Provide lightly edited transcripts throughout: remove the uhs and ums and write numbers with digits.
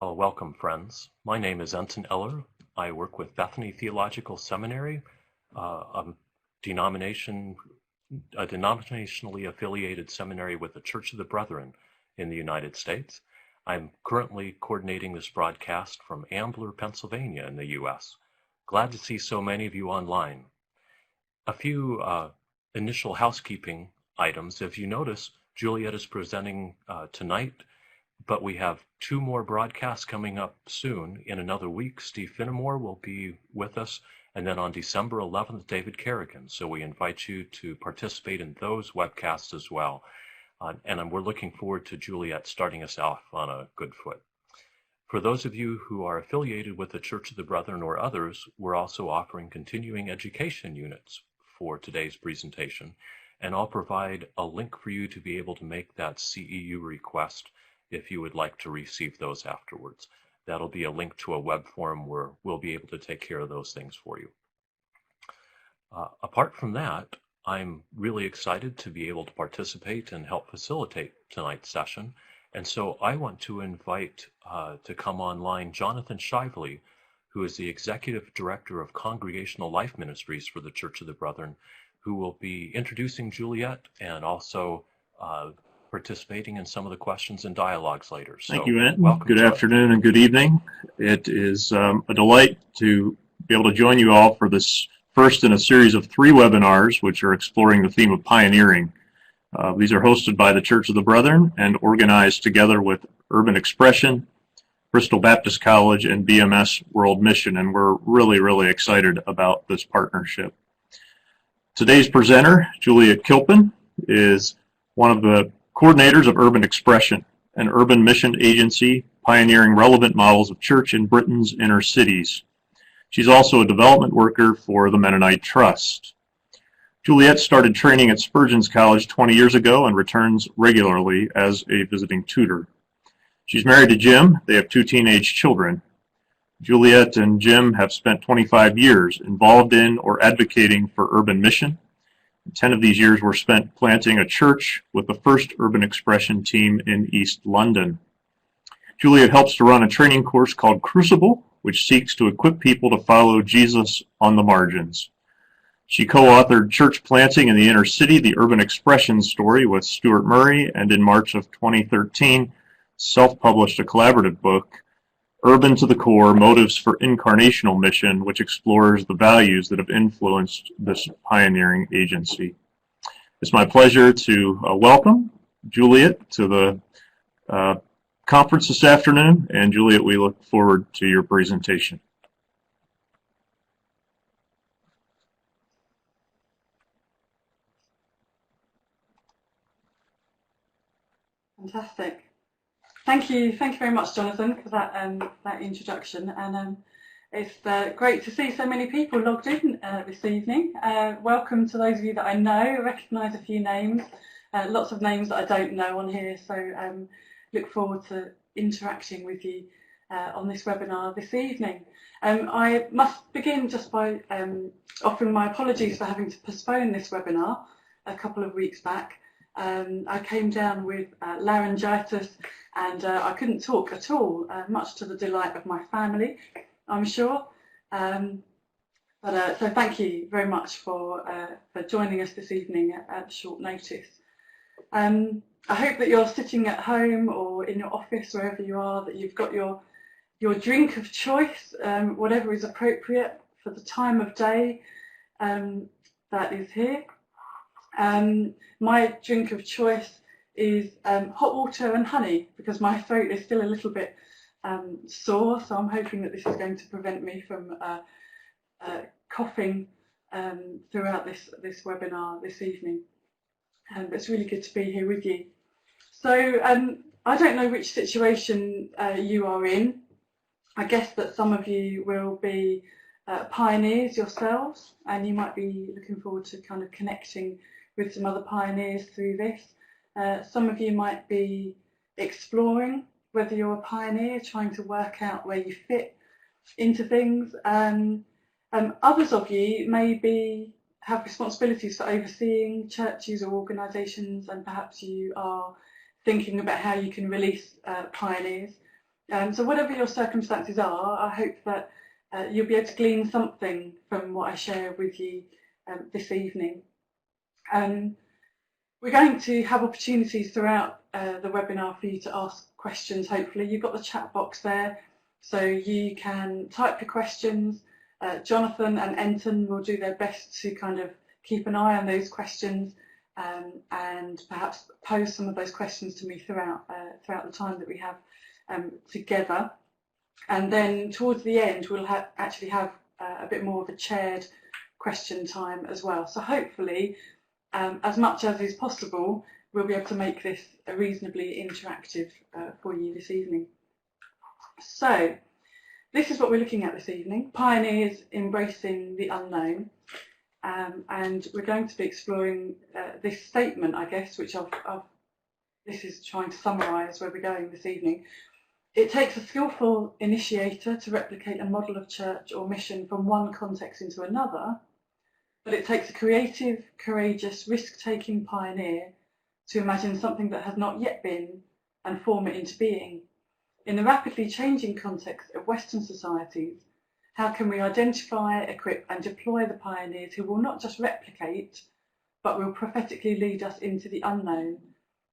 Welcome, friends. My name is Ensign Eller. I work with Bethany Theological Seminary, a denominationally affiliated seminary with the Church of the Brethren in the United States. I'm currently coordinating this broadcast from Ambler, Pennsylvania in the U.S. Glad to see so many of you online. A few initial housekeeping items. If you notice, Juliet is presenting tonight, but we have two more broadcasts coming up soon. In another week, Steve Finnemore will be with us, and then on December 11th, David Kerrigan. So we invite you to participate in those webcasts as well. And we're looking forward to Juliet starting us off on a good foot. For those of you who are affiliated with the Church of the Brethren or others, we're also offering continuing education units for today's presentation, and I'll provide a link for you to be able to make that CEU request if you would like to receive those afterwards. That'll be a link to a web form where we'll be able to take care of those things for you. Apart from that, I'm really excited to be able to participate and help facilitate tonight's session. And so I want to invite to come online Jonathan Shively, who is the Executive Director of Congregational Life Ministries for the Church of the Brethren, who will be introducing Juliet and also participating in some of the questions and dialogues later. So, thank you, Ed. Good afternoon and good evening. It is a delight to be able to join you all for this first in a series of 3 webinars, which are exploring the theme of pioneering. These are hosted by the Church of the Brethren and organized together with Urban Expression, Bristol Baptist College, and BMS World Mission, and we're really excited about this partnership. Today's presenter, Juliet Kilpin, is one of the coordinators of Urban Expression, an urban mission agency pioneering relevant models of church in Britain's inner cities. She's also a development worker for the Mennonite Trust. Juliet started training at Spurgeon's College 20 years ago and returns regularly as a visiting tutor. She's married to Jim. They have 2 teenage children. Juliet and Jim have spent 25 years involved in or advocating for urban mission. 10 of these years were spent planting a church with the first Urban Expression team in East London. Juliet helps to run a training course called Crucible, which seeks to equip people to follow Jesus on the margins. She co-authored Church Planting in the Inner City, the Urban Expression Story with Stuart Murray, and in March of 2013, self-published a collaborative book, Urban to the Core, Motives for Incarnational Mission, which explores the values that have influenced this pioneering agency. It's my pleasure to welcome Juliet to the conference this afternoon, and Juliet, we look forward to your presentation. Fantastic. Thank you very much, Jonathan, for that introduction. And it's great to see so many people logged in this evening. Welcome to those of you that I know, recognise a few names, lots of names that I don't know on here. So look forward to interacting with you on this webinar this evening. I must begin just by offering my apologies for having to postpone this webinar a couple of weeks back. I came down with laryngitis and I couldn't talk at all, much to the delight of my family, I'm sure. So thank you very much for joining us this evening at short notice. I hope that you're sitting at home or in your office, wherever you are, that you've got your drink of choice, whatever is appropriate for the time of day that is here. My drink of choice is hot water and honey, because my throat is still a little bit sore, so I'm hoping that this is going to prevent me from coughing throughout this webinar this evening. But it's really good to be here with you. So I don't know which situation you are in. I guess that some of you will be pioneers yourselves, and you might be looking forward to kind of connecting with some other pioneers through this. Some of you might be exploring whether you're a pioneer, trying to work out where you fit into things. Others of you may have responsibilities for overseeing churches or organisations, and perhaps you are thinking about how you can release pioneers. So whatever your circumstances are, I hope that you'll be able to glean something from what I share with you this evening. We're going to have opportunities throughout the webinar for you to ask questions, hopefully. You've got the chat box there, so you can type your questions. Jonathan and Enton will do their best to kind of keep an eye on those questions and perhaps pose some of those questions to me throughout the time that we have together. And then towards the end, we'll actually have a bit more of a shared question time as well. So hopefully, as much as is possible, we'll be able to make this reasonably interactive for you this evening. So this is what we're looking at this evening: pioneers embracing the unknown. And we're going to be exploring this statement, I guess, which this is trying to summarise where we're going this evening. It takes a skillful initiator to replicate a model of church or mission from one context into another, but it takes a creative, courageous, risk-taking pioneer to imagine something that has not yet been and form it into being. In the rapidly changing context of Western societies, how can we identify, equip and deploy the pioneers who will not just replicate, but will prophetically lead us into the unknown,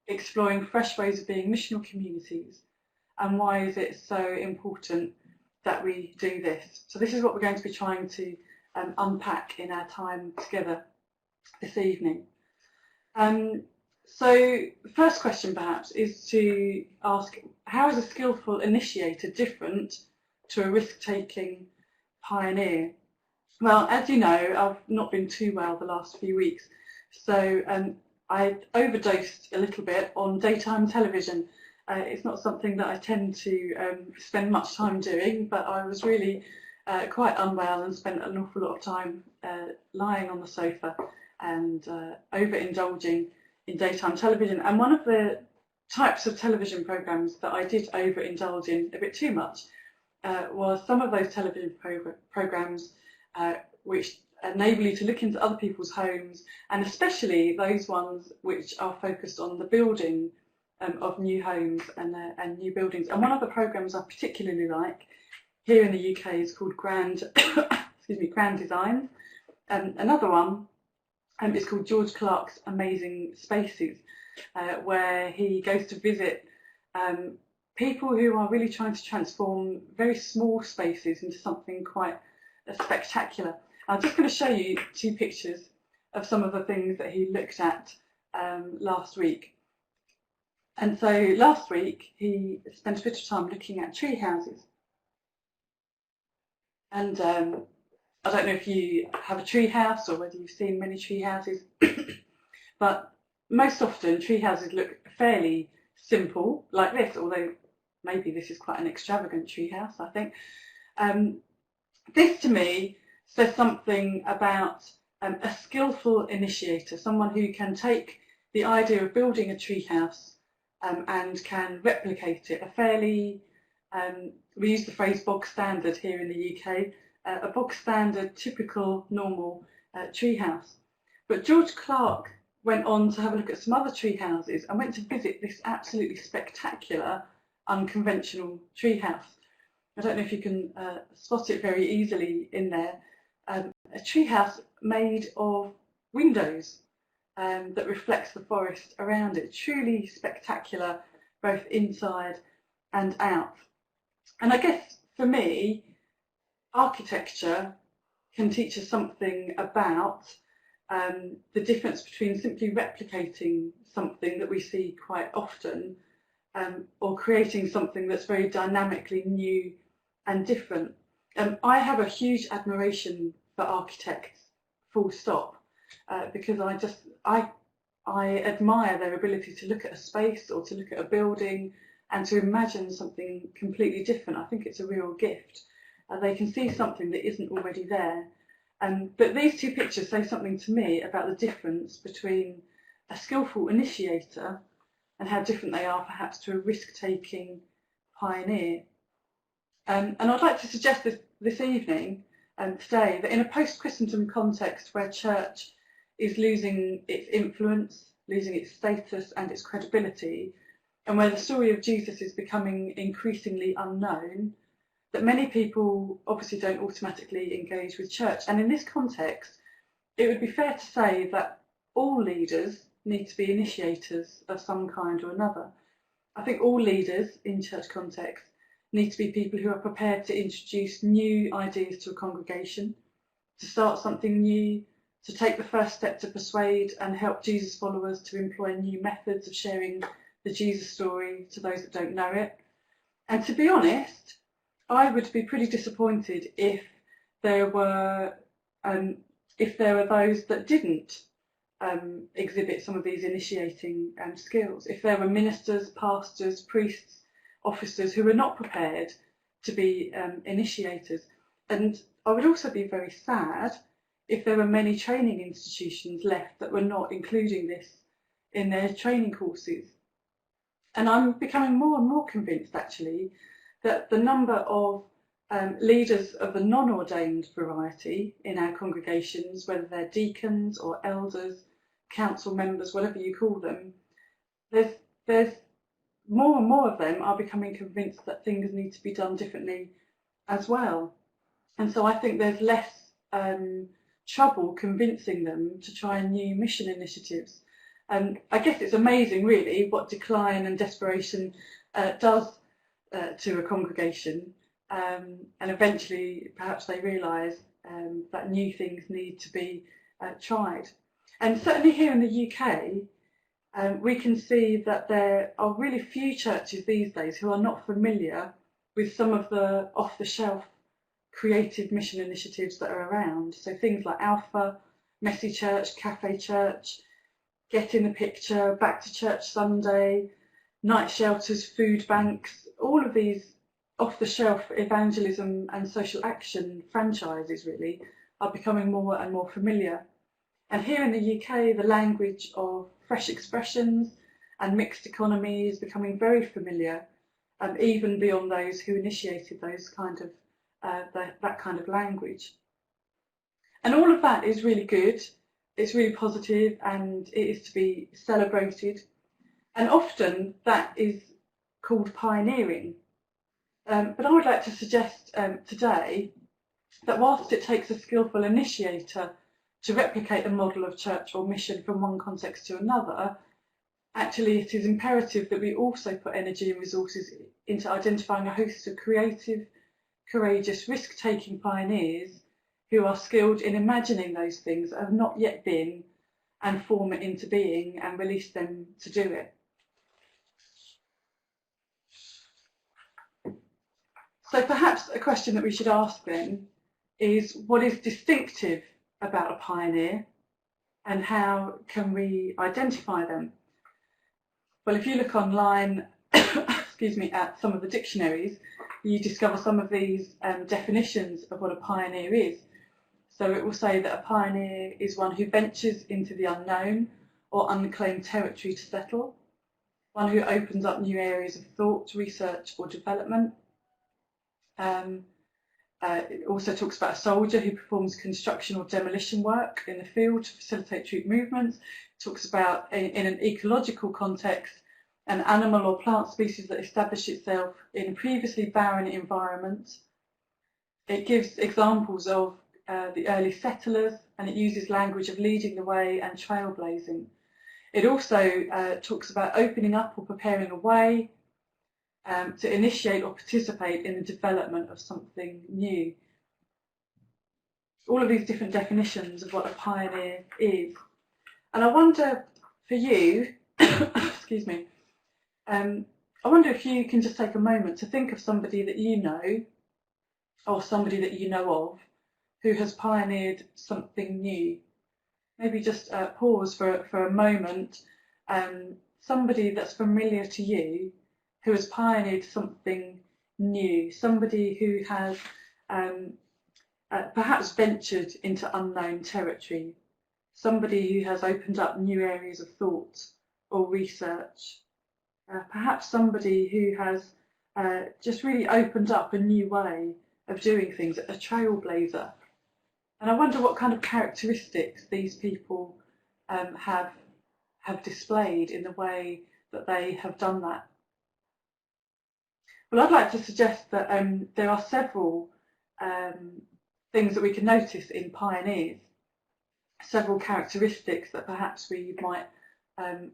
exploring fresh ways of being missional communities? And why is it so important that we do this? So this is what we're going to be trying to unpack in our time together this evening. So the first question perhaps is to ask, how is a skillful initiator different to a risk-taking pioneer? Well, as you know, I've not been too well the last few weeks, so I overdosed a little bit on daytime television. It's not something that I tend to spend much time doing, but I was really quite unwell and spent an awful lot of time lying on the sofa and overindulging in daytime television. And one of the types of television programmes that I did overindulge in a bit too much was some of those television programmes which enable you to look into other people's homes, and especially those ones which are focused on the building of new homes and new buildings. And one of the programmes I particularly like here in the UK is called Grand Designs. Another one is called George Clarke's Amazing Spaces, where he goes to visit people who are really trying to transform very small spaces into something quite spectacular. I'm just going to show you two pictures of some of the things that he looked at last week. And so last week he spent a bit of time looking at tree houses. And I don't know if you have a tree house or whether you've seen many tree houses, but most often tree houses look fairly simple, like this, although maybe this is quite an extravagant tree house, I think. This to me says something about a skillful initiator, someone who can take the idea of building a tree house and can replicate it, a fairly, we use the phrase bog standard here in the UK, a bog standard, typical, normal tree house. But George Clarke went on to have a look at some other tree houses and went to visit this absolutely spectacular, unconventional tree house. I don't know if you can spot it very easily in there. A tree house made of windows that reflects the forest around it. Truly spectacular, both inside and out. And I guess for me, architecture can teach us something about the difference between simply replicating something that we see quite often or creating something that's very dynamically new and different. I have a huge admiration for architects, full stop, because I admire their ability to look at a space or to look at a building and to imagine something completely different. I think it's a real gift. They can see something that isn't already there. But these two pictures say something to me about the difference between a skillful initiator and how different they are perhaps to a risk-taking pioneer. And I'd like to suggest this evening and today that in a post-Christensen context where church is losing its influence, losing its status and its credibility, and where the story of Jesus is becoming increasingly unknown, that many people obviously don't automatically engage with church. And in this context, it would be fair to say that all leaders need to be initiators of some kind or another. I think all leaders in church context need to be people who are prepared to introduce new ideas to a congregation, to start something new, to take the first step to persuade and help Jesus followers to employ new methods of sharing the Jesus story to those that don't know it. And to be honest, I would be pretty disappointed if there were those that didn't exhibit some of these initiating skills. If there were ministers, pastors, priests, officers who were not prepared to be initiators. And I would also be very sad if there were many training institutions left that were not including this in their training courses. And I'm becoming more and more convinced, actually, that the number of leaders of the non-ordained variety in our congregations, whether they're deacons or elders, council members, whatever you call them, there's more and more of them are becoming convinced that things need to be done differently as well. And so I think there's less trouble convincing them to try new mission initiatives. And I guess it's amazing, really, what decline and desperation does to a congregation. And eventually, perhaps they realise that new things need to be tried. And certainly here in the UK, we can see that there are really few churches these days who are not familiar with some of the off-the-shelf creative mission initiatives that are around. So things like Alpha, Messy Church, Cafe Church, Get in the Picture, Back to Church Sunday, night shelters, food banks, all of these off-the-shelf evangelism and social action franchises really are becoming more and more familiar. And here in the UK, the language of fresh expressions and mixed economy is becoming very familiar, even beyond those who initiated those kind of that kind of language. And all of that is really good. It's really positive, and it is to be celebrated. And often that is called pioneering. But I would like to suggest today that whilst it takes a skillful initiator to replicate a model of church or mission from one context to another, actually it is imperative that we also put energy and resources into identifying a host of creative, courageous, risk-taking pioneers who are skilled in imagining those things that have not yet been, and form it into being and release them to do it. So perhaps a question that we should ask then is, what is distinctive about a pioneer, and how can we identify them? Well, if you look online excuse me, at some of the dictionaries, you discover some of these definitions of what a pioneer is. So it will say that a pioneer is one who ventures into the unknown or unclaimed territory to settle, one who opens up new areas of thought, research or development. It also talks about a soldier who performs construction or demolition work in the field to facilitate troop movements. It talks about, in an ecological context, an animal or plant species that established itself in a previously barren environment. It gives examples of the early settlers, and it uses language of leading the way and trailblazing. It also talks about opening up or preparing a way, to initiate or participate in the development of something new. All of these different definitions of what a pioneer is. And I wonder for you, excuse me, I wonder if you can just take a moment to think of somebody that you know, or somebody that you know of, who has pioneered something new. Maybe just pause for a moment. Somebody that's familiar to you, who has pioneered something new, somebody who has perhaps ventured into unknown territory, somebody who has opened up new areas of thought or research, perhaps somebody who has just really opened up a new way of doing things, a trailblazer. And I wonder what kind of characteristics these people have displayed in the way that they have done that. Well, I'd like to suggest that there are several things that we can notice in pioneers, several characteristics that perhaps we might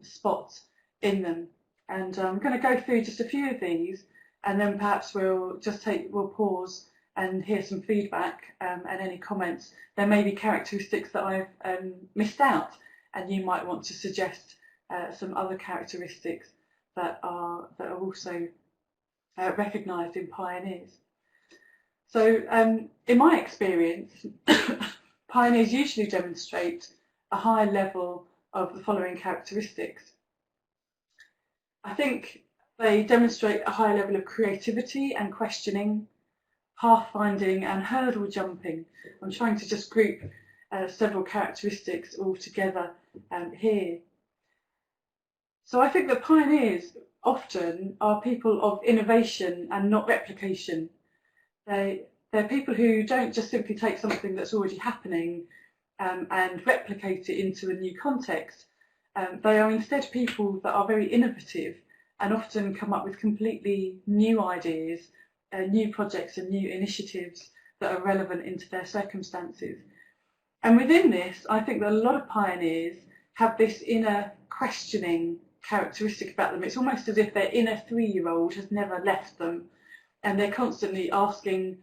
spot in them. And I'm going to go through just a few of these, and then perhaps we'll pause and hear some feedback and any comments. There may be characteristics that I've missed out, and you might want to suggest some other characteristics that are also recognised in pioneers. So in my experience, pioneers usually demonstrate a high level of the following characteristics. I think they demonstrate a high level of creativity and questioning, pathfinding and hurdle jumping. I'm trying to just group several characteristics all together here. So I think that pioneers often are people of innovation and not replication. They're people who don't just simply take something that's already happening and replicate it into a new context. They are instead people that are very innovative and often come up with completely new ideas, new projects and new initiatives that are relevant into their circumstances. And within this, I think that a lot of pioneers have this inner questioning characteristic about them. It's almost as if their inner 3-year-old has never left them, and they're constantly asking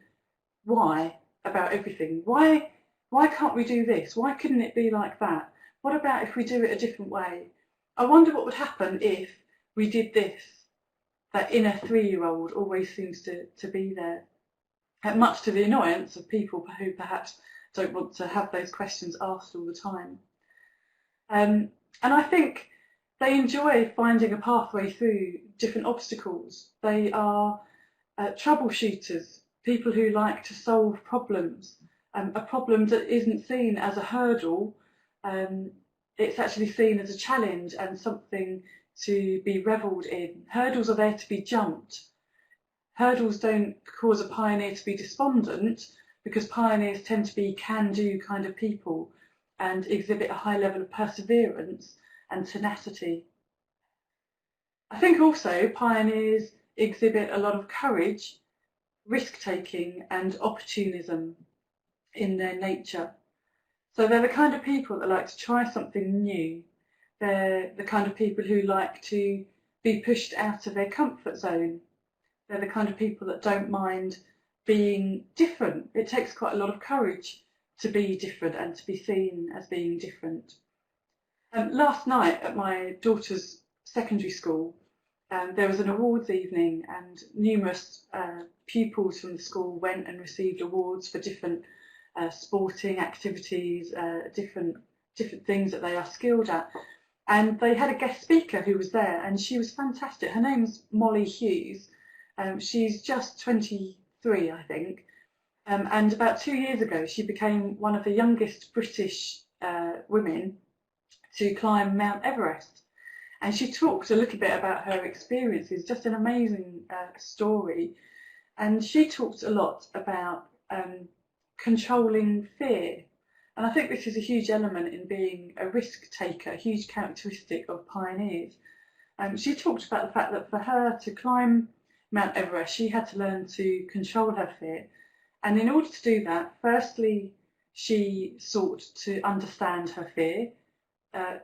why about everything. Why can't we do this? Why couldn't it be like that? What about if we do it a different way? I wonder what would happen if we did this. That inner 3-year-old always seems to be there, much to the annoyance of people who perhaps don't want to have those questions asked all the time. And I think they enjoy finding a pathway through different obstacles. They are troubleshooters, people who like to solve problems. A problem that isn't seen as a hurdle, it's actually seen as a challenge and something to be revelled in. Hurdles are there to be jumped. Hurdles don't cause a pioneer to be despondent, because pioneers tend to be can-do kind of people and exhibit a high level of perseverance and tenacity. I think also pioneers exhibit a lot of courage, risk-taking and opportunism in their nature. So they're the kind of people that like to try something new. They're the kind of people who like to be pushed out of their comfort zone. They're the kind of people that don't mind being different. It takes quite a lot of courage to be different and to be seen as being different. Last night at my daughter's secondary school, there was an awards evening, and numerous pupils from the school went and received awards for different sporting activities, different things that they are skilled at. And they had a guest speaker who was there, and she was fantastic. Her name's Molly Hughes. She's just 23, I think. And about 2 years ago, she became one of the youngest British women to climb Mount Everest. And she talked a little bit about her experiences, just an amazing story. And she talked a lot about controlling fear. And I think this is a huge element in being a risk taker, a huge characteristic of pioneers. She talked about the fact that for her to climb Mount Everest, she had to learn to control her fear. And in order to do that, firstly, she sought to understand her fear,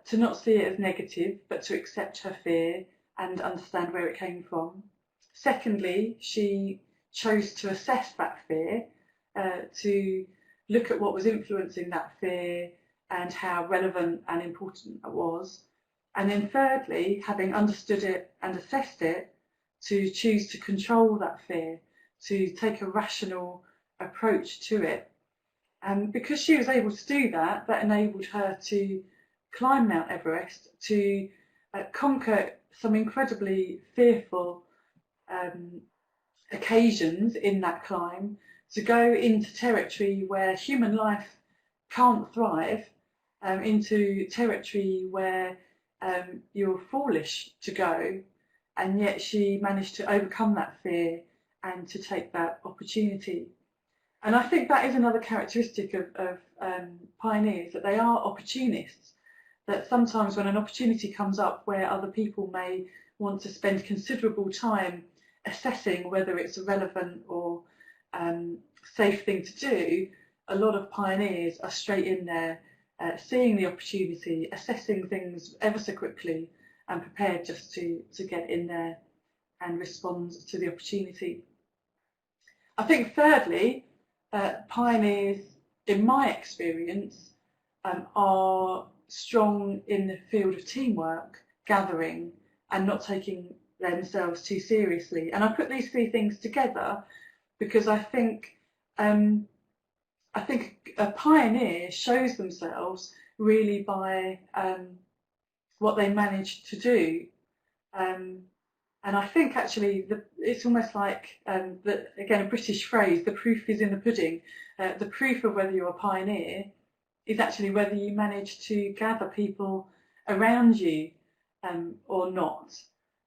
to not see it as negative, but to accept her fear and understand where it came from. Secondly, she chose to assess that fear, to look at what was influencing that fear and how relevant and important it was. And then thirdly, having understood it and assessed it, to choose to control that fear, to take a rational approach to it. And because she was able to do that, that enabled her to climb Mount Everest, to conquer some incredibly fearful occasions in that climb, to go into territory where human life can't thrive, into territory where you're foolish to go, and yet she managed to overcome that fear and to take that opportunity. And I think that is another characteristic of pioneers, that they are opportunists, that sometimes when an opportunity comes up where other people may want to spend considerable time assessing whether it's a relevant or safe thing to do, a lot of pioneers are straight in there, seeing the opportunity, assessing things ever so quickly, and prepared just to get in there and respond to the opportunity. I think thirdly, pioneers, in my experience, are strong in the field of teamwork, gathering, and not taking themselves too seriously. And I put these three things together because I think a pioneer shows themselves really by what they manage to do. And I think actually it's almost like, again, a British phrase, the proof is in the pudding. The proof of whether you're a pioneer is actually whether you manage to gather people around you or not.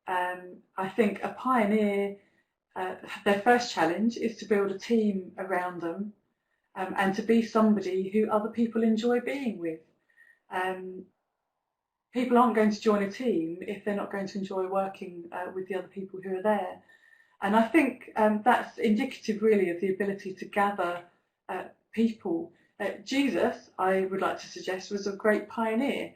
I think a pioneer, their first challenge is to build a team around them and to be somebody who other people enjoy being with. People aren't going to join a team if they're not going to enjoy working with the other people who are there. And I think that's indicative really of the ability to gather people. Jesus, I would like to suggest, was a great pioneer.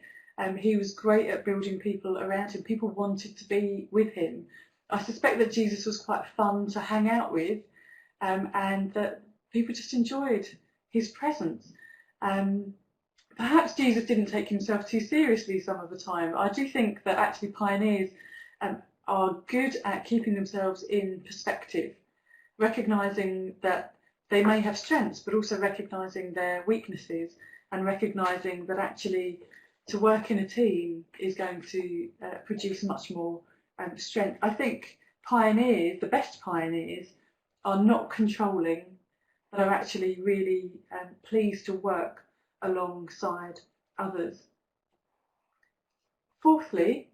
He was great at building people around him. People wanted to be with him. I suspect that Jesus was quite fun to hang out with, and that people just enjoyed his presence. Perhaps Jesus didn't take himself too seriously some of the time. I do think that actually pioneers are good at keeping themselves in perspective, recognising that they may have strengths, but also recognising their weaknesses and recognising that actually to work in a team is going to produce much more strength. I think pioneers, the best pioneers, are not controlling, but are actually really pleased to work alongside others. Fourthly,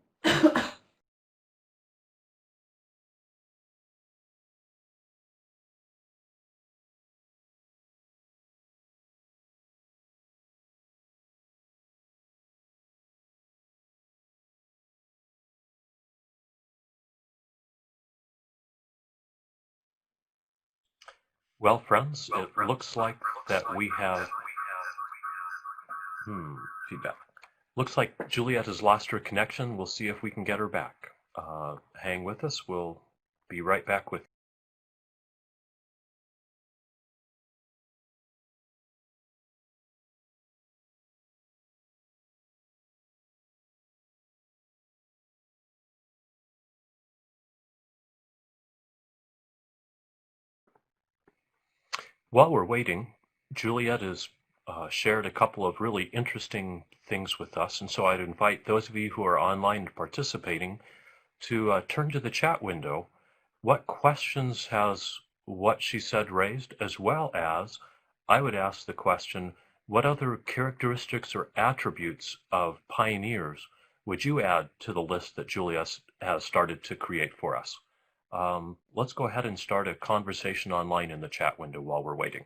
Well, friends, it looks like that we have feedback. Looks like Juliet has lost her connection. We'll see if we can get her back. Hang with us. We'll be right back with While we're waiting, Juliet has shared a couple of really interesting things with us, and so I'd invite those of you who are online participating to turn to the chat window. What questions has what she said raised, as well as I would ask the question, what other characteristics or attributes of pioneers would you add to the list that Juliet has started to create for us? Let's go ahead and start a conversation online in the chat window while we're waiting.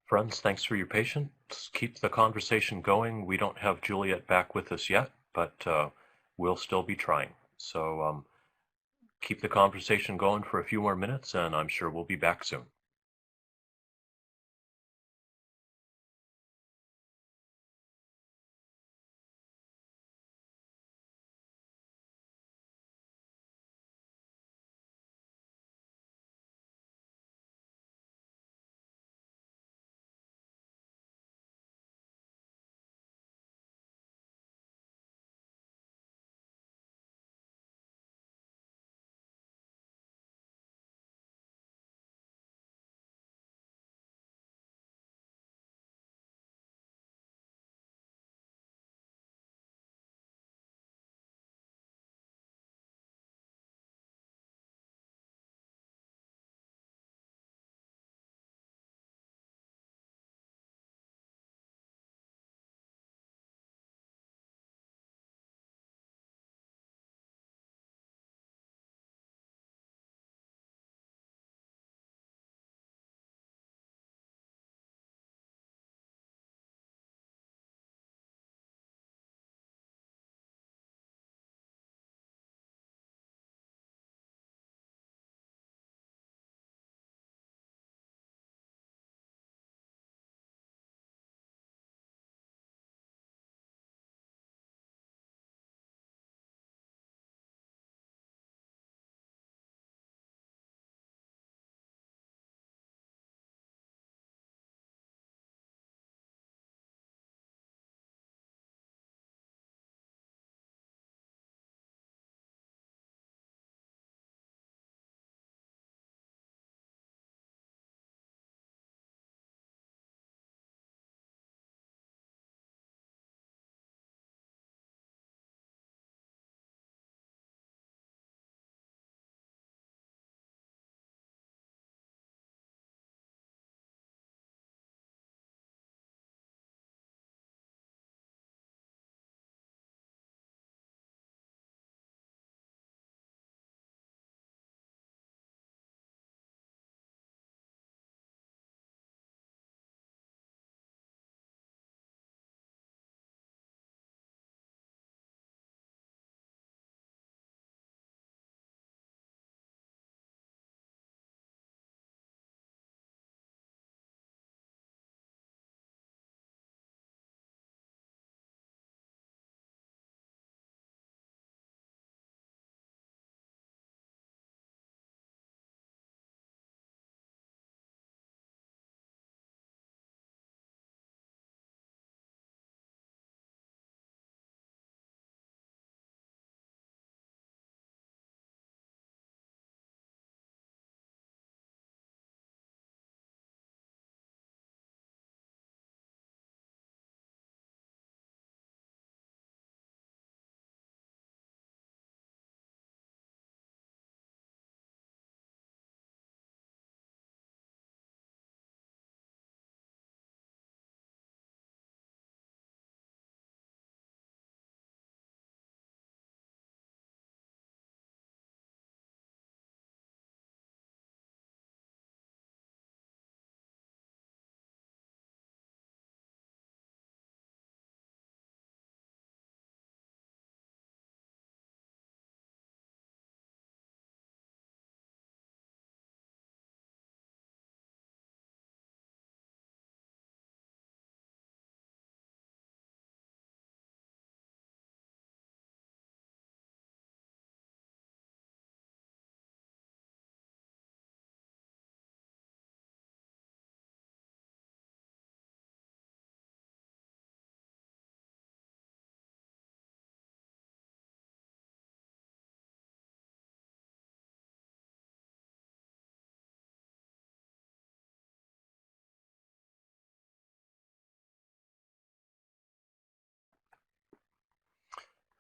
Friends, thanks for your patience. Keep the conversation going. We don't have Juliet back with us yet, but we'll still be trying. So keep the conversation going for a few more minutes, and I'm sure we'll be back soon.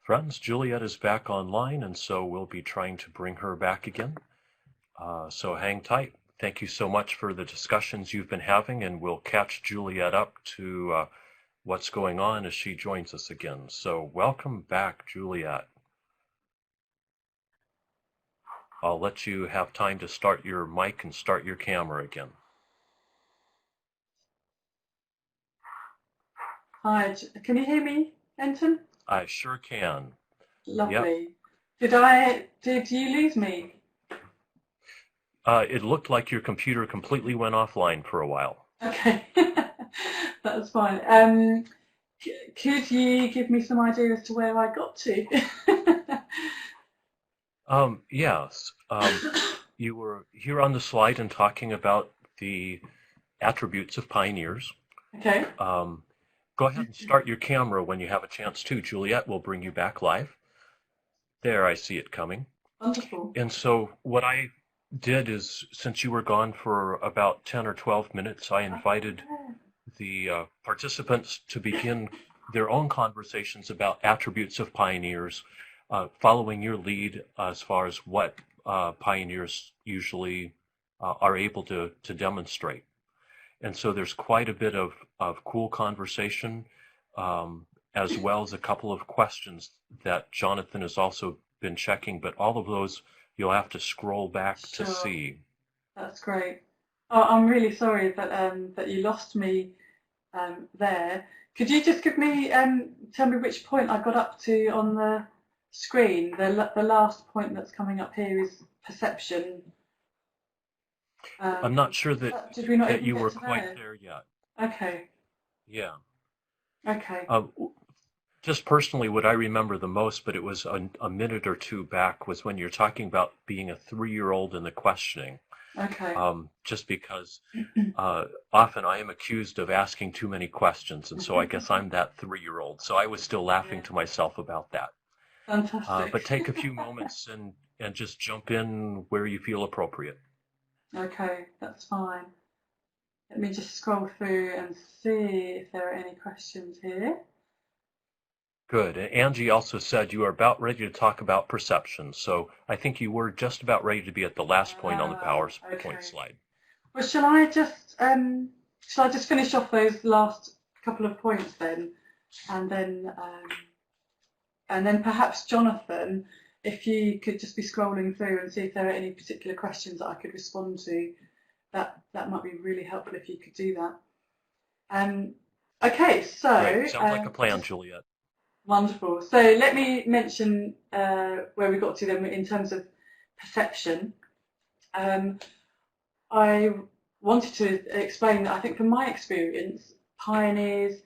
Friends, Juliet is back online, and so we'll be trying to bring her back again. So hang tight. Thank you so much for the discussions you've been having, and we'll catch Juliet up to what's going on as she joins us again. So welcome back, Juliet. I'll let you have time to start your mic and start your camera again. Hi, can you hear me, Enton? I sure can. Lovely. Did you lose me? It looked like your computer completely went offline for a while. Okay, that's fine. Could you give me some idea as to where I got to? Yes. You were here on the slide and talking about the attributes of pioneers. Okay. Go ahead and start your camera when you have a chance to. Juliet will bring you back live. There, I see it coming. Wonderful. And so what I did is, since you were gone for about 10 or 12 minutes, I invited the participants to begin their own conversations about attributes of pioneers, following your lead as far as what pioneers usually are able to demonstrate. And so there's quite a bit of cool conversation, as well as a couple of questions that Jonathan has also been checking, but all of those you'll have to scroll back to see. That's great. Oh, I'm really sorry that you lost me there. Could you just tell me which point I got up to on the screen? The last point that's coming up here is perception. I'm not sure that you were quite there yet. Okay. Yeah. Okay. Just personally, what I remember the most, but it was a minute or two back, was when you're talking about being a 3-year-old in the questioning. Okay. Just because often I am accused of asking too many questions, and so I guess I'm that 3-year-old. So I was still laughing to myself about that. Fantastic. But take a few moments and just jump in where you feel appropriate. Okay, that's fine. Let me just scroll through and see if there are any questions here. Good. And Angie also said you are about ready to talk about perception. So I think you were just about ready to be at the last point on the PowerPoint slide. Well, shall I just finish off those last couple of points then, and then perhaps Jonathan, if you could just be scrolling through and see if there are any particular questions that I could respond to, that might be really helpful if you could do that. Okay, so great. Sounds like a plan, Juliet. Wonderful. So let me mention where we got to then in terms of perception. I wanted to explain that I think from my experience, pioneers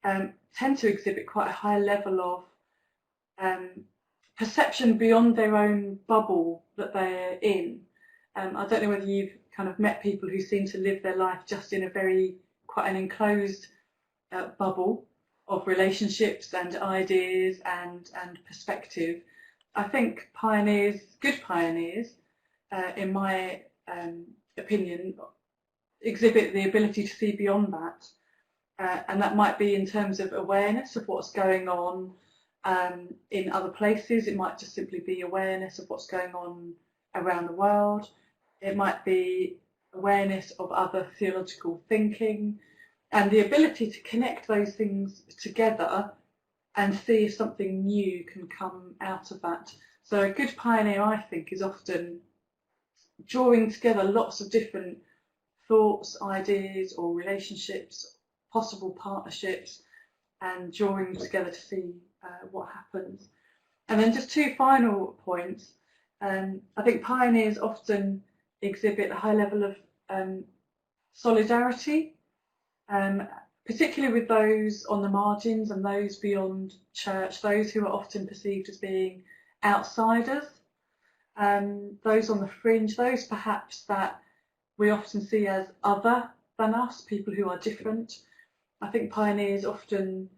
tend to exhibit quite a high level of perception beyond their own bubble that they're in. I don't know whether you've kind of met people who seem to live their life just in quite an enclosed bubble of relationships and ideas and perspective. I think pioneers, good pioneers, in my opinion, exhibit the ability to see beyond that. And that might be in terms of awareness of what's going on in other places. It might just simply be awareness of what's going on around the world. It might be awareness of other theological thinking, and the ability to connect those things together and see if something new can come out of that. So a good pioneer, I think, is often drawing together lots of different thoughts, ideas, or relationships, possible partnerships, and drawing them together to see what happens. And then just two final points. I think pioneers often exhibit a high level of solidarity, particularly with those on the margins and those beyond church, those who are often perceived as being outsiders, those on the fringe, those perhaps that we often see as other than us, people who are different. I think pioneers often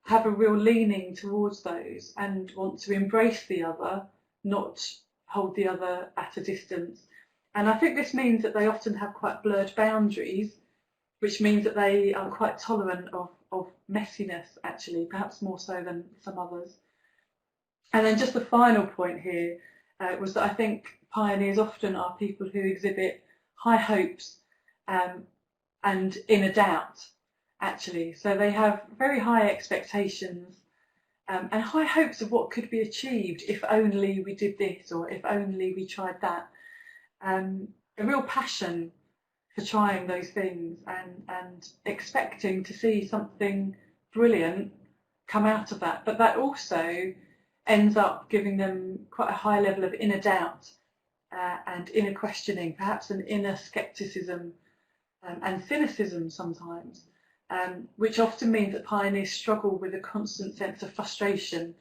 have a real leaning towards those and want to embrace the other, not hold the other at a distance. And I think this means that they often have quite blurred boundaries, which means that they are quite tolerant of messiness, actually, perhaps more so than some others. And then just the final point here was that I think pioneers often are people who exhibit high hopes and inner doubt, actually. So they have very high expectations and high hopes of what could be achieved if only we did this or if only we tried that. A real passion for trying those things and expecting to see something brilliant come out of that, but that also ends up giving them quite a high level of inner doubt and inner questioning, perhaps an inner skepticism and cynicism sometimes, which often means that pioneers struggle with a constant sense of frustration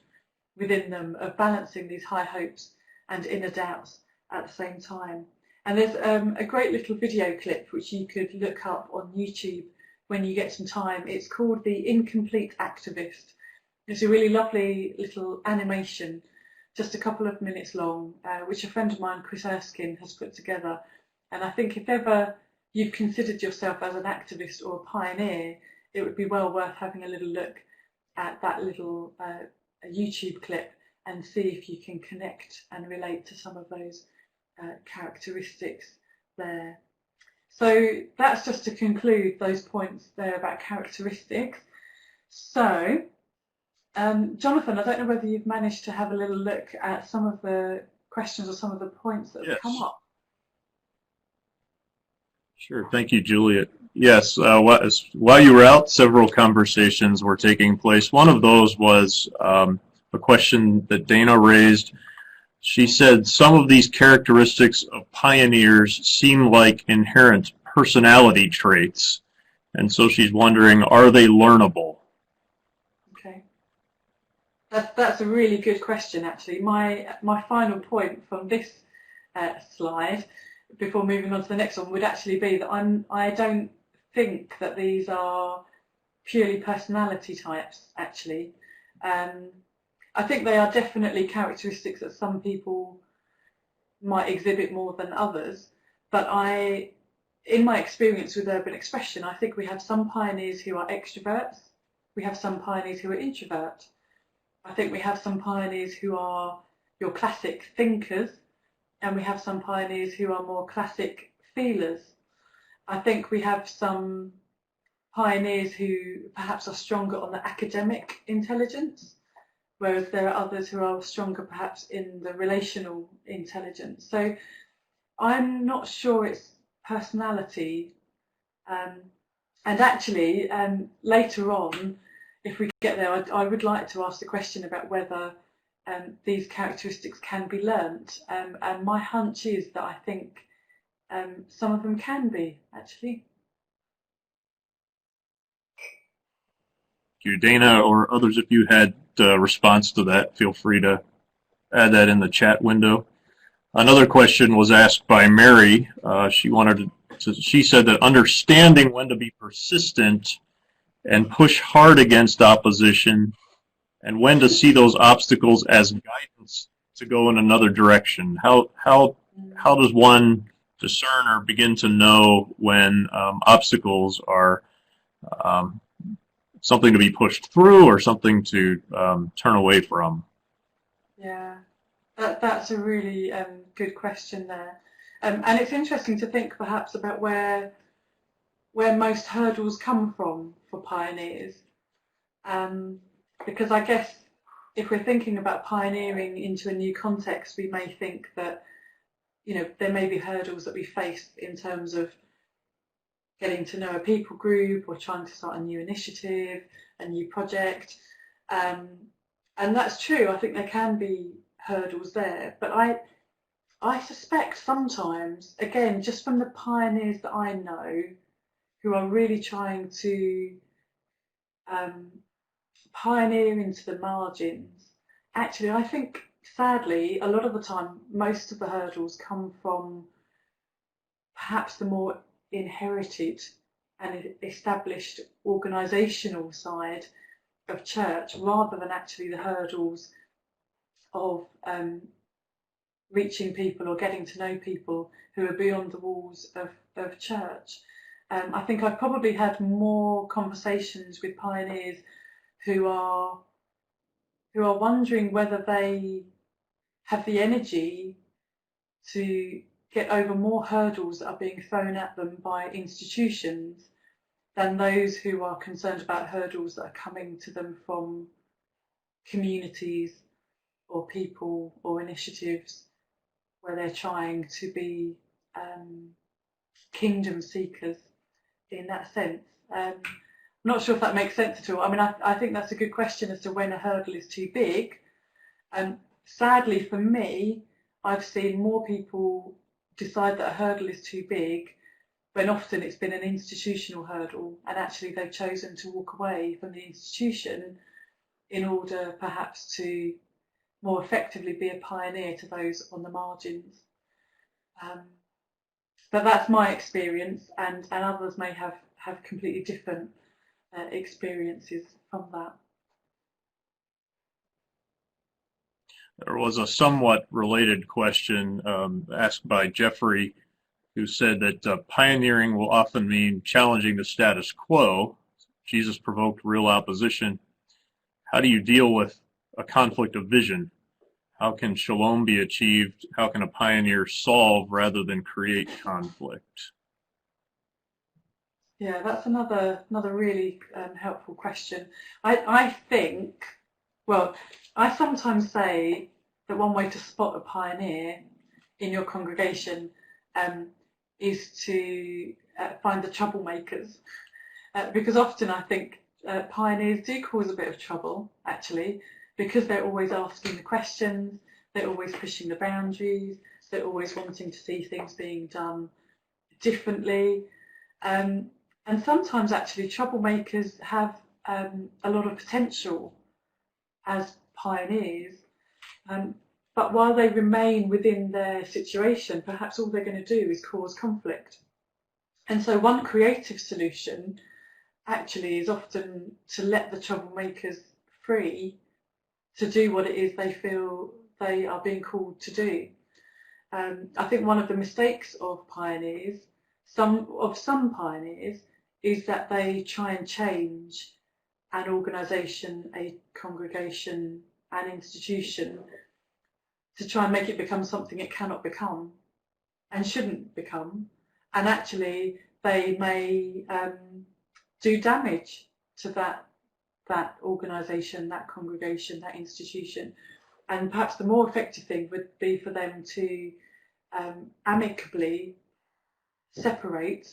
within them of balancing these high hopes and inner doubts at the same time. And there's a great little video clip which you could look up on YouTube when you get some time. It's called The Incomplete Activist. It's a really lovely little animation, just a couple of minutes long, which a friend of mine, Chris Erskine, has put together. And I think if ever you've considered yourself as an activist or a pioneer, it would be well worth having a little look at that little YouTube clip and see if you can connect and relate to some of those characteristics there. So that's just to conclude those points there about characteristics. So, Jonathan, I don't know whether you've managed to have a little look at some of the questions or some of the points that have come up. Sure. Thank you, Juliet. Yes, while you were out, several conversations were taking place. One of those was a question that Dana raised. She said some of these characteristics of pioneers seem like inherent personality traits, and so she's wondering, are they learnable? Okay. That's a really good question, actually. My final point from this slide, before moving on to the next one, would actually be that I don't think that these are purely personality types, actually. I think they are definitely characteristics that some people might exhibit more than others, but in my experience with urban expression, I think we have some pioneers who are extroverts, we have some pioneers who are introvert. I think we have some pioneers who are your classic thinkers, and we have some pioneers who are more classic feelers. I think we have some pioneers who perhaps are stronger on the academic intelligence, whereas there are others who are stronger perhaps in the relational intelligence. So I'm not sure it's personality. And actually, later on, if we get there, I would like to ask the question about whether these characteristics can be learnt. And my hunch is that I think some of them can be, actually. You, Dana, or others, if you had a response to that, feel free to add that in the chat window. Another question was asked by Mary. She said that understanding when to be persistent and push hard against opposition, and when to see those obstacles as guidance to go in another direction. How does one discern or begin to know when obstacles are something to be pushed through or something to turn away from? Yeah, that's a really good question there. And it's interesting to think perhaps about where most hurdles come from for pioneers. Because I guess if we're thinking about pioneering into a new context, we may think that, there may be hurdles that we face in terms of getting to know a people group or trying to start a new initiative, a new project. And that's true. I think there can be hurdles there. But I suspect sometimes, again, just from the pioneers that I know who are really trying to pioneer into the margins, actually, I think, sadly, a lot of the time, most of the hurdles come from perhaps the more inherited and established organisational side of church, rather than actually the hurdles of reaching people or getting to know people who are beyond the walls of church. I think I've probably had more conversations with pioneers who are wondering whether they have the energy to get over more hurdles that are being thrown at them by institutions than those who are concerned about hurdles that are coming to them from communities or people or initiatives where they're trying to be kingdom seekers in that sense. not sure if that makes sense at all. I mean, I think that's a good question as to when a hurdle is too big. And sadly for me, I've seen more people decide that a hurdle is too big when often it's been an institutional hurdle, and actually they've chosen to walk away from the institution in order perhaps to more effectively be a pioneer to those on the margins. But that's my experience, and others may have completely different experiences from that. There was a somewhat related question asked by Jeffrey, who said that pioneering will often mean challenging the status quo. Jesus provoked real opposition. How do you deal with a conflict of vision? How can shalom be achieved? How can a pioneer solve rather than create conflict? Yeah, that's another really helpful question. I think, well, I sometimes say that one way to spot a pioneer in your congregation is to find the troublemakers, because often I think pioneers do cause a bit of trouble, actually, because they're always asking the questions, they're always pushing the boundaries, they're always wanting to see things being done differently. And sometimes actually troublemakers have a lot of potential as pioneers, but while they remain within their situation, perhaps all they're going to do is cause conflict. And so one creative solution actually is often to let the troublemakers free to do what it is they feel they are being called to do. I think one of the mistakes of pioneers, some pioneers, is that they try and change an organisation, a congregation, an institution, to try and make it become something it cannot become and shouldn't become. And actually they may do damage to that organisation, that congregation, that institution. And perhaps the more effective thing would be for them to amicably separate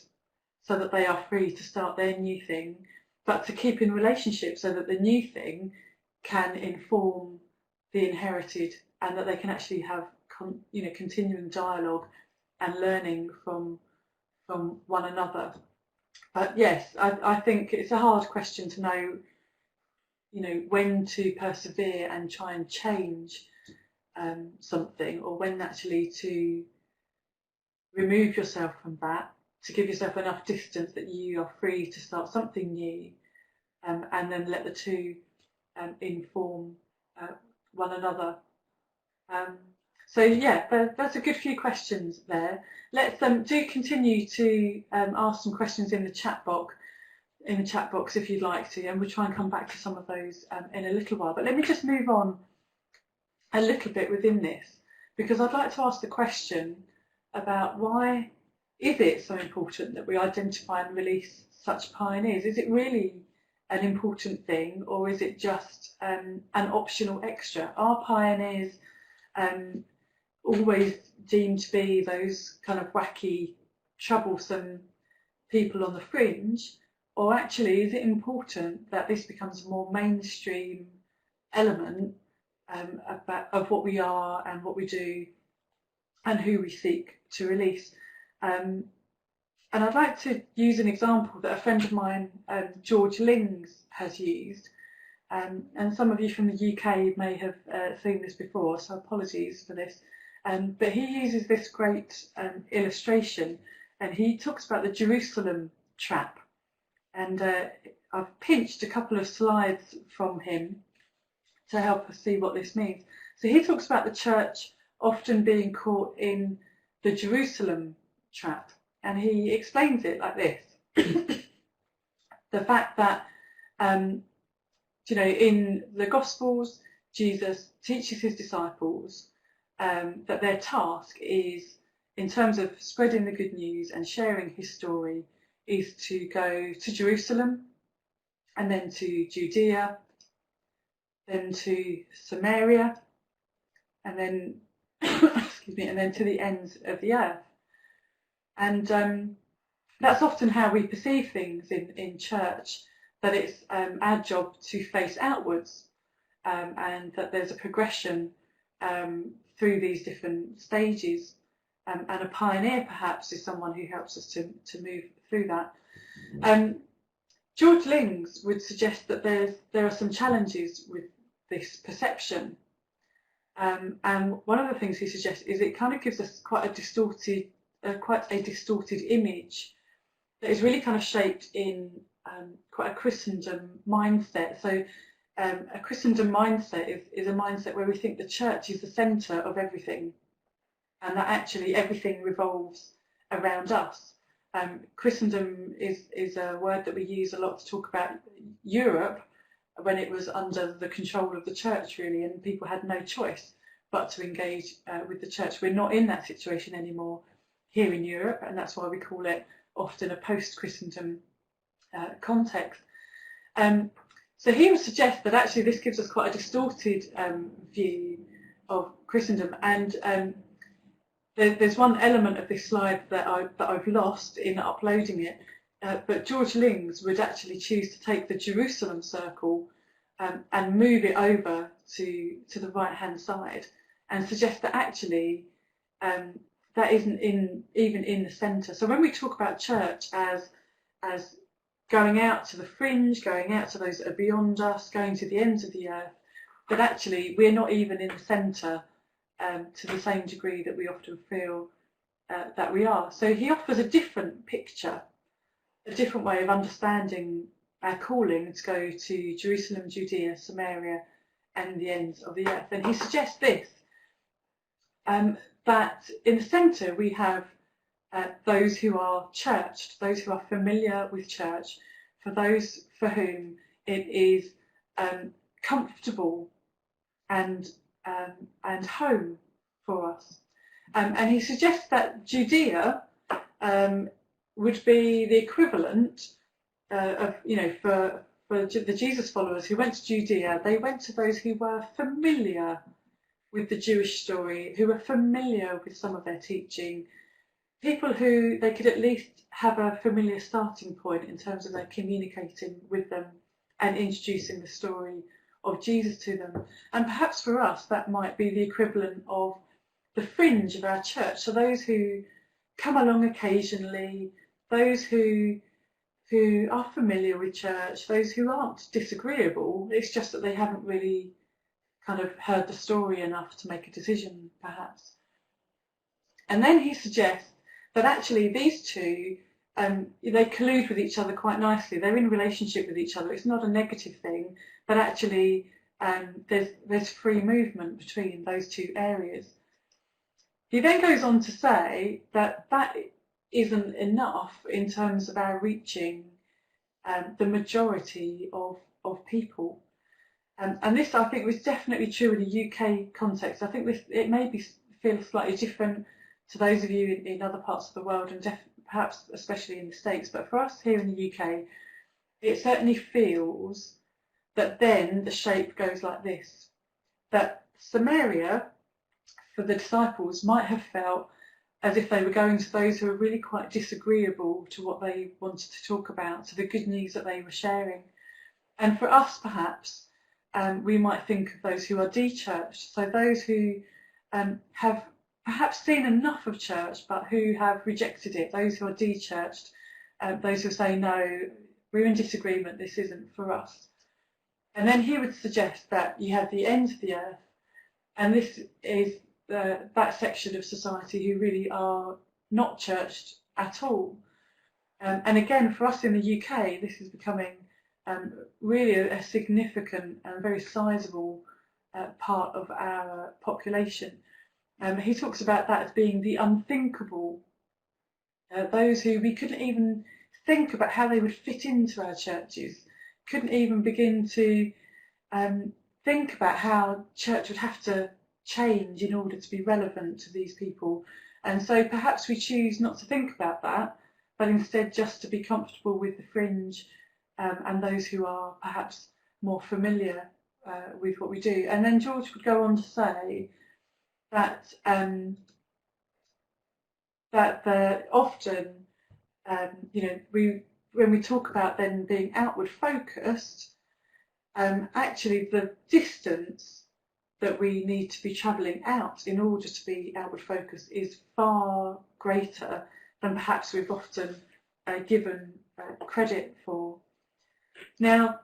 so that they are free to start their new thing, but to keep in relationship so that the new thing can inform the inherited, and that they can actually have continuing dialogue and learning from one another. But yes, I think it's a hard question to know, when to persevere and try and change something, or when actually to remove yourself from that, to give yourself enough distance that you are free to start something new, and then let the two inform one another. So yeah, that's a good few questions there. Let's do continue to ask some questions in the chat box if you'd like to, and we'll try and come back to some of those in a little while. But let me just move on a little bit within this, because I'd like to ask the question about why is it so important that we identify and release such pioneers? Is it really an important thing, or is it just an optional extra? Are pioneers always deemed to be those kind of wacky, troublesome people on the fringe, or actually is it important that this becomes a more mainstream element of what we are and what we do and who we seek to release? And I'd like to use an example that a friend of mine, George Lings, has used. And some of you from the UK may have seen this before, so apologies for this. But he uses this great illustration, and he talks about the Jerusalem trap. And I've pinched a couple of slides from him to help us see what this means. So he talks about the church often being caught in the Jerusalem trap, and he explains it like this. The fact that in the Gospels, Jesus teaches his disciples that their task is, in terms of spreading the good news and sharing his story, is to go to Jerusalem, and then to Judea, then to Samaria, and then and then to the ends of the earth. And that's often how we perceive things in church. that it's our job to face outwards, and that there's a progression through these different stages, and a pioneer perhaps is someone who helps us to move through that. George Lings would suggest that there are some challenges with this perception, and one of the things he suggests is it kind of gives us quite a distorted image that is really kind of shaped in quite a Christendom mindset. So a Christendom mindset is a mindset where we think the church is the centre of everything, and that actually everything revolves around us. Christendom is a word that we use a lot to talk about Europe when it was under the control of the church, really, and people had no choice but to engage with the church. We're not in that situation anymore here in Europe, and that's why we call it often a post-Christendom context. So he would suggest that actually this gives us quite a distorted view of Christendom, and there's one element of this slide that I've lost in uploading it, but George Lings would actually choose to take the Jerusalem circle and move it over to the right-hand side, and suggest that actually that isn't even in the centre. So when we talk about church as going out to the fringe, going out to those that are beyond us, going to the ends of the earth, but actually we're not even in the centre to the same degree that we often feel that we are. So he offers a different picture, a different way of understanding our calling to go to Jerusalem, Judea, Samaria, and the ends of the earth. And he suggests this, that in the centre we have those who are churched, those who are familiar with church, for those for whom it is comfortable and home for us. And he suggests that Judea would be the equivalent of, for the Jesus followers who went to Judea, they went to those who were familiar with the Jewish story, who were familiar with some of their teaching, people who they could at least have a familiar starting point in terms of their communicating with them and introducing the story of Jesus to them. And perhaps for us that might be the equivalent of the fringe of our church, so those who come along occasionally, those who are familiar with church, those who aren't disagreeable, it's just that they haven't really kind of heard the story enough to make a decision, perhaps. And then he suggests that actually these two, they collude with each other quite nicely. They're in relationship with each other. It's not a negative thing, but actually there's free movement between those two areas. He then goes on to say that that isn't enough in terms of our reaching the majority of people. And this, I think, was definitely true in the UK context. I think it may feel slightly different to those of you in other parts of the world, and perhaps especially in the States. But for us here in the UK, it certainly feels that then the shape goes like this. That Samaria, for the disciples, might have felt as if they were going to those who were really quite disagreeable to what they wanted to talk about, to the good news that they were sharing. And for us, perhaps, we might think of those who are de-churched, so those who have perhaps seen enough of church but who have rejected it, those who are de-churched, those who say, no, we're in disagreement, this isn't for us. And then he would suggest that you have the ends of the earth, and this is that section of society who really are not churched at all. And again, for us in the UK, this is becoming really a significant and very sizable part of our population. He talks about that as being the unthinkable, those who we couldn't even think about how they would fit into our churches, couldn't even begin to think about how church would have to change in order to be relevant to these people. And so perhaps we choose not to think about that, but instead just to be comfortable with the fringe and those who are perhaps more familiar with what we do. And then George would go on to say that often, we when we talk about then being outward focused, actually the distance that we need to be travelling out in order to be outward focused is far greater than perhaps we've often given credit for. Now,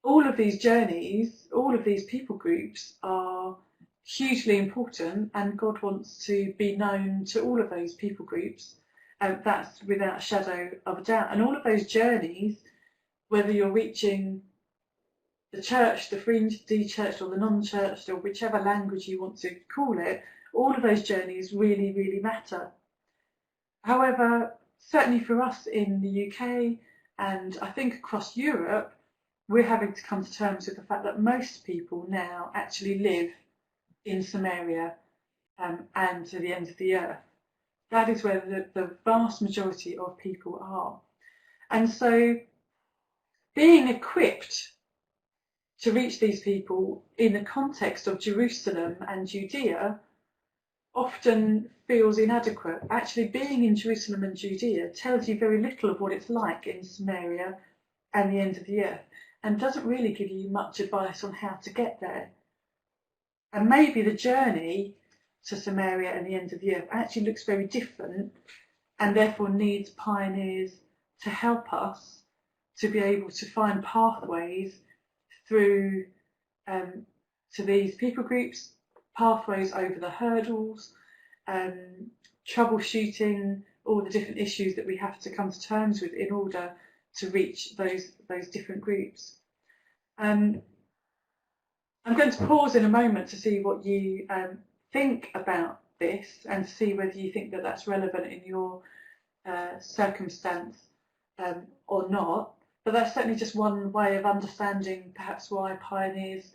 all of these journeys, all of these people groups are hugely important, and God wants to be known to all of those people groups. That's without a shadow of a doubt. And all of those journeys, whether you're reaching the church, the free de-churched or the non-churched, or whichever language you want to call it, all of those journeys really, really matter. However, certainly for us in the UK, and I think across Europe, we're having to come to terms with the fact that most people now actually live in Samaria and to the ends of the earth. That is where the vast majority of people are. And so being equipped to reach these people in the context of Jerusalem and Judea often feels inadequate. Actually, being in Jerusalem and Judea tells you very little of what it's like in Samaria and the ends of the earth, and doesn't really give you much advice on how to get there. And maybe the journey to Samaria and the ends of the earth actually looks very different, and therefore needs pioneers to help us to be able to find pathways through to these people groups, pathways over the hurdles, troubleshooting all the different issues that we have to come to terms with in order to reach those different groups. I'm going to pause in a moment to see what you think about this, and to see whether you think that that's relevant in your circumstance or not. But that's certainly just one way of understanding perhaps why pioneers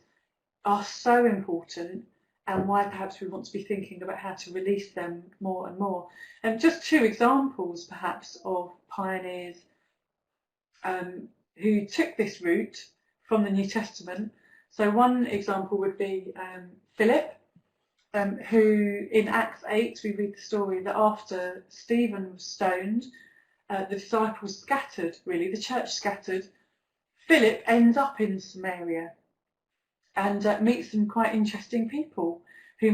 are so important, and why perhaps we want to be thinking about how to release them more and more. And just two examples perhaps of pioneers who took this route from the New Testament. So one example would be Philip, who in Acts 8 we read the story that after Stephen was stoned, the disciples scattered, really, the church scattered. Philip ends up in Samaria and meets some quite interesting people who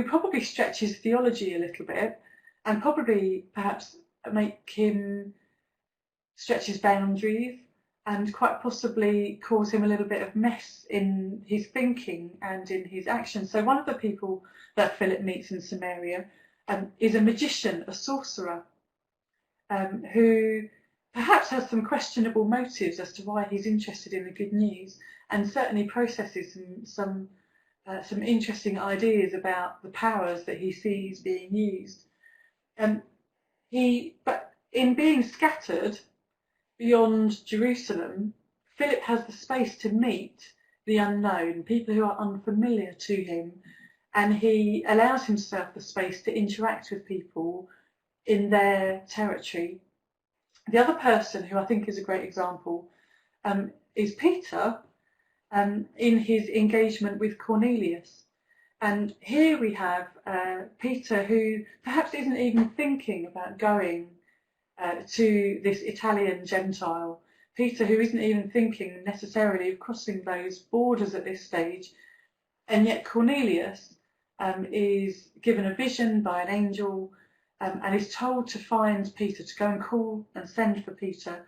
probably stretch his theology a little bit, and probably perhaps make him stretch his boundaries, and quite possibly cause him a little bit of mess in his thinking and in his actions. So one of the people that Philip meets in Samaria is a magician, a sorcerer, who perhaps has some questionable motives as to why he's interested in the good news, and certainly processes some interesting ideas about the powers that he sees being used. But in being scattered beyond Jerusalem, Philip has the space to meet the unknown, people who are unfamiliar to him, and he allows himself the space to interact with people in their territory. The other person who I think is a great example is Peter, in his engagement with Cornelius. And here we have Peter, who perhaps isn't even thinking about going to this Italian Gentile. Peter, who isn't even thinking necessarily of crossing those borders at this stage. And yet Cornelius is given a vision by an angel, and is told to find Peter, to go and call and send for Peter.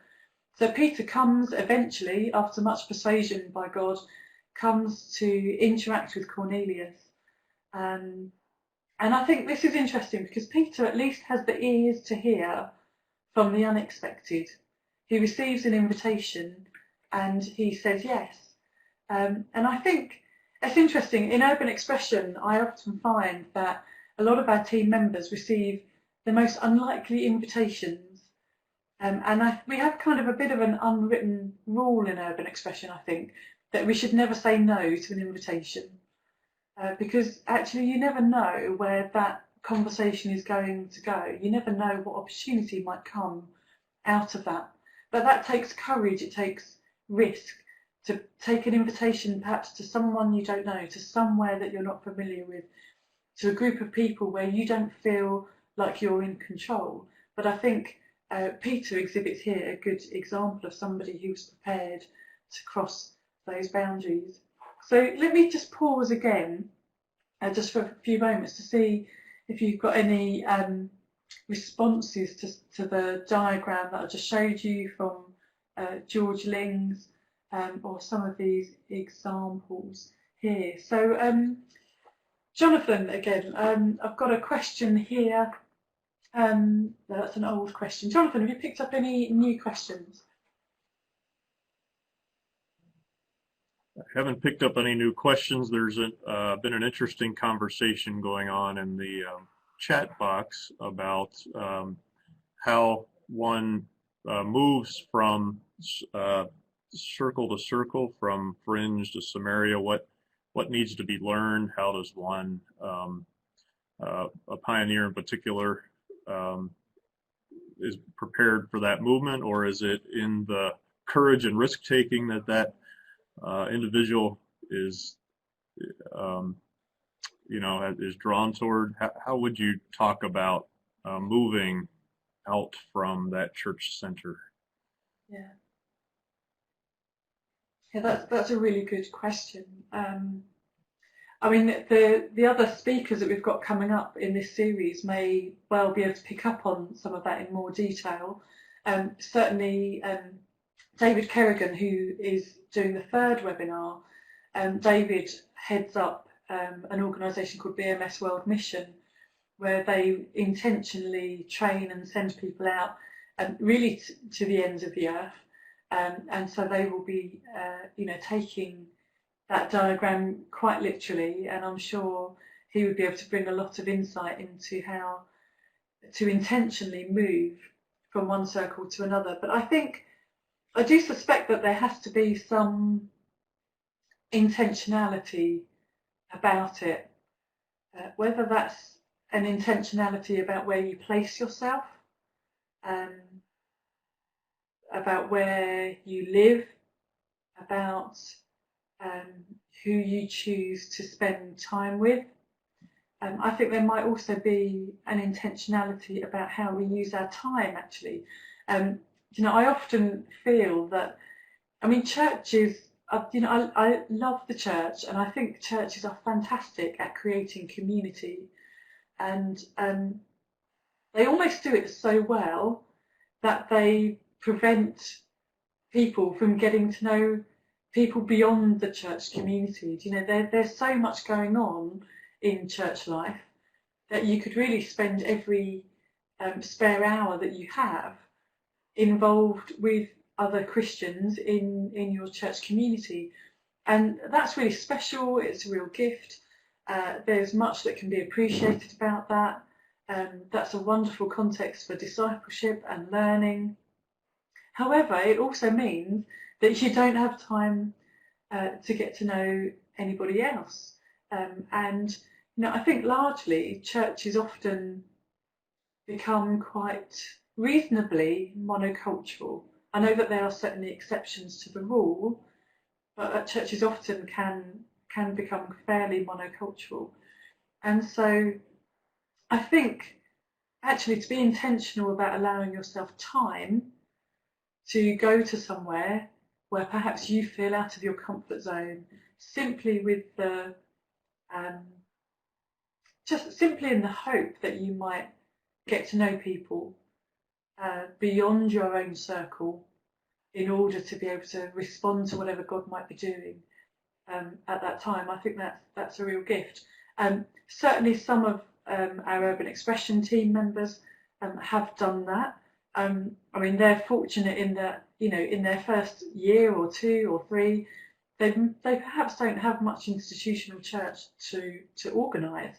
So Peter comes eventually, after much persuasion by God, comes to interact with Cornelius. And I think this is interesting, because Peter at least has the ears to hear from the unexpected. He receives an invitation and he says yes. And I think it's interesting, in urban expression, I often find that a lot of our team members receive the most unlikely invitations. We have kind of a bit of an unwritten rule in urban expression, I think, that we should never say no to an invitation. Because actually you never know where that conversation is going to go. You never know what opportunity might come out of that. But that takes courage, it takes risk, to take an invitation perhaps to someone you don't know, to somewhere that you're not familiar with, to a group of people where you don't feel like you're in control. But I think Peter exhibits here a good example of somebody who was prepared to cross those boundaries. So let me just pause again, just for a few moments, to see if you've got any responses to the diagram that I just showed you from George Ling's, or some of these examples here. So Jonathan, again, I've got a question here. That's an old question. Jonathan, have you picked up any new questions? I haven't picked up any new questions. There's been an interesting conversation going on in the chat box about how one moves from circle to circle, from fringe to Samaria. What needs to be learned? How does one, a pioneer in particular, is prepared for that movement, or is it in the courage and risk taking that individual is, is drawn toward? How would you talk about moving out from that church center? Yeah, that's a really good question. I mean, the other speakers that we've got coming up in this series may well be able to pick up on some of that in more detail. Certainly, David Kerrigan, who is doing the third webinar, David heads up an organisation called BMS World Mission, where they intentionally train and send people out really to the ends of the earth. And so they will be, taking that diagram quite literally, and I'm sure he would be able to bring a lot of insight into how to intentionally move from one circle to another. But I do suspect that there has to be some intentionality about it, whether that's an intentionality about where you place yourself, about where you live, about who you choose to spend time with. I think there might also be an intentionality about how we use our time, actually. I often feel that, churches, I love the church, and I think churches are fantastic at creating community, and they almost do it so well that they prevent people from getting to know people beyond the church community. There's so much going on in church life that you could really spend every spare hour that you have involved with other Christians in your church community, and that's really special. It's a real gift. There's much that can be appreciated about that. That's a wonderful context for discipleship and learning. However, it also means that you don't have time to get to know anybody else. And I think largely churches often become quite reasonably monocultural. I know that there are certainly exceptions to the rule, but churches often can become fairly monocultural. And so I think actually to be intentional about allowing yourself time to go to somewhere where perhaps you feel out of your comfort zone, simply with the just simply in the hope that you might get to know people beyond your own circle in order to be able to respond to whatever God might be doing at that time. I think that's a real gift. Certainly some of our Urban Expression team members have done that. They're fortunate in that, in their first year or two or three, they perhaps don't have much institutional church to organise.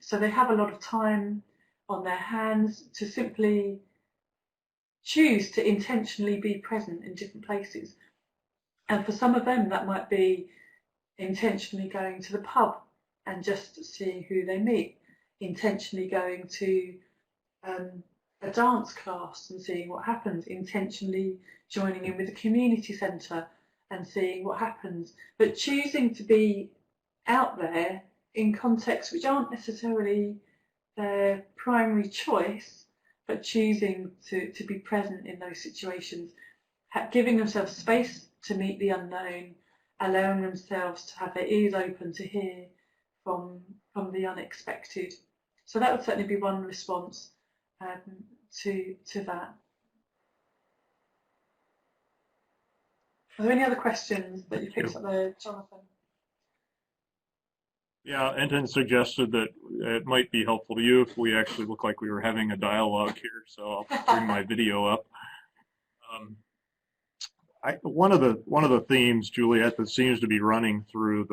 So they have a lot of time on their hands to simply choose to intentionally be present in different places. And for some of them, that might be intentionally going to the pub and just seeing who they meet, intentionally going to a dance class and seeing what happens, intentionally joining in with a community centre and seeing what happens, but choosing to be out there in contexts which aren't necessarily their primary choice, but choosing to be present in those situations, giving themselves space to meet the unknown, allowing themselves to have their ears open to hear from the unexpected. So that would certainly be one response to that. Are there any other questions that you picked up there, Jonathan? Yeah, Enton suggested that it might be helpful to you if we actually look like we were having a dialogue here, so I'll bring my video up. One of the themes, Juliet, that seems to be running through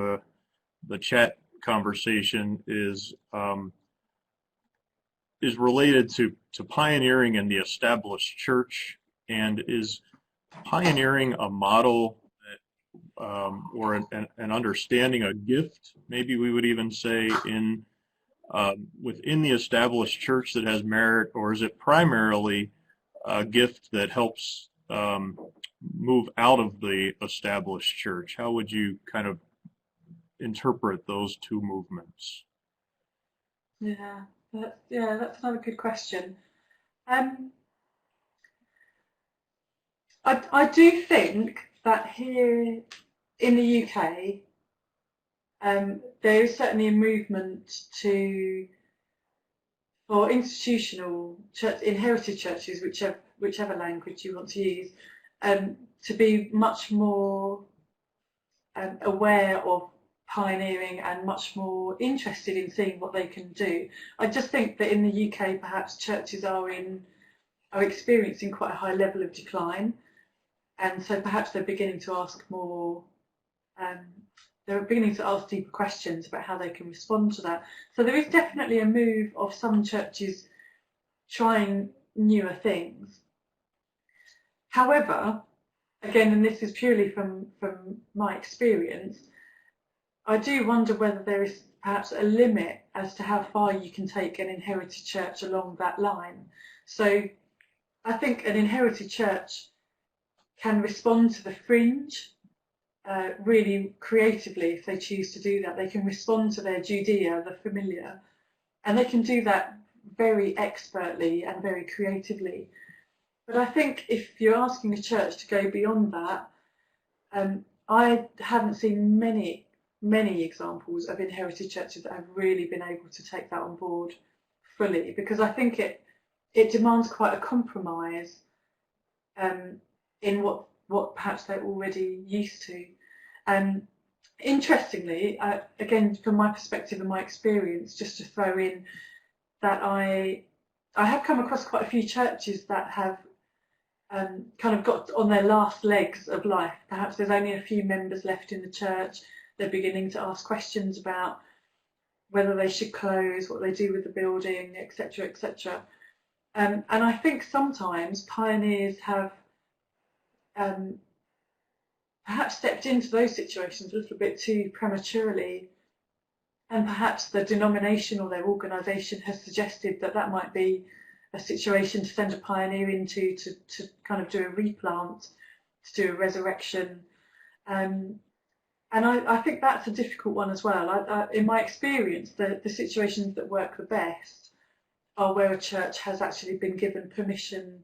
the chat conversation is related to pioneering in the established church, and is pioneering a model that, or an understanding, a gift, maybe we would even say, in within the established church that has merit, or is it primarily a gift that helps move out of the established church? How would you kind of interpret those two movements? Yeah, that's another good question. I do think that here in the UK, there is certainly a movement for institutional church, inherited churches, whichever language you want to use, to be much more aware of pioneering and much more interested in seeing what they can do. I just think that in the UK, perhaps churches are experiencing quite a high level of decline, and so perhaps they're beginning to ask more. They're beginning to ask deeper questions about how they can respond to that. So there is definitely a move of some churches trying newer things. However, again, and this is purely from my experience, I do wonder whether there is perhaps a limit as to how far you can take an inherited church along that line. So I think an inherited church can respond to the fringe really creatively if they choose to do that. They can respond to their Judea, the familiar, and they can do that very expertly and very creatively. But I think if you're asking a church to go beyond that, I haven't seen many examples of inherited churches that have really been able to take that on board fully, because I think it demands quite a compromise in what perhaps they're already used to. Interestingly, again, from my perspective and my experience, just to throw in that I have come across quite a few churches that have kind of got on their last legs of life. Perhaps there's only a few members left in the church. They're beginning to ask questions about whether they should close, what they do with the building, etc., etc. And I think sometimes pioneers have perhaps stepped into those situations a little bit too prematurely, and perhaps the denomination or their organisation has suggested that that might be a situation to send a pioneer into to kind of do a replant, to do a resurrection. And I think that's a difficult one as well. In my experience, the situations that work the best are where a church has actually been given permission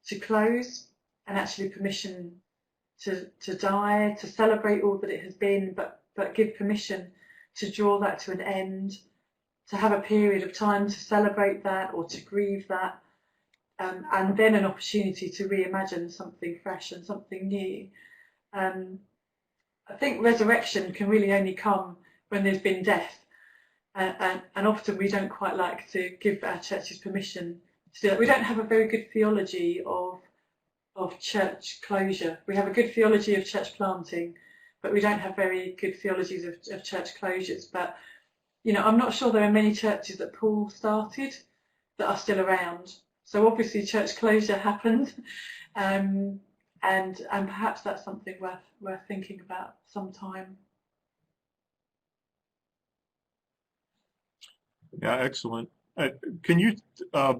to close, and actually permission to die, to celebrate all that it has been, but give permission to draw that to an end, to have a period of time to celebrate that or to grieve that, and then an opportunity to reimagine something fresh and something new. I think resurrection can really only come when there's been death, and often we don't quite like to give our churches permission to do that. We don't have a very good theology of church closure. We have a good theology of church planting, but we don't have very good theologies of church closures. But I'm not sure there are many churches that Paul started that are still around. So obviously church closure happened, and perhaps that's something worth thinking about sometime. Yeah, excellent. Can you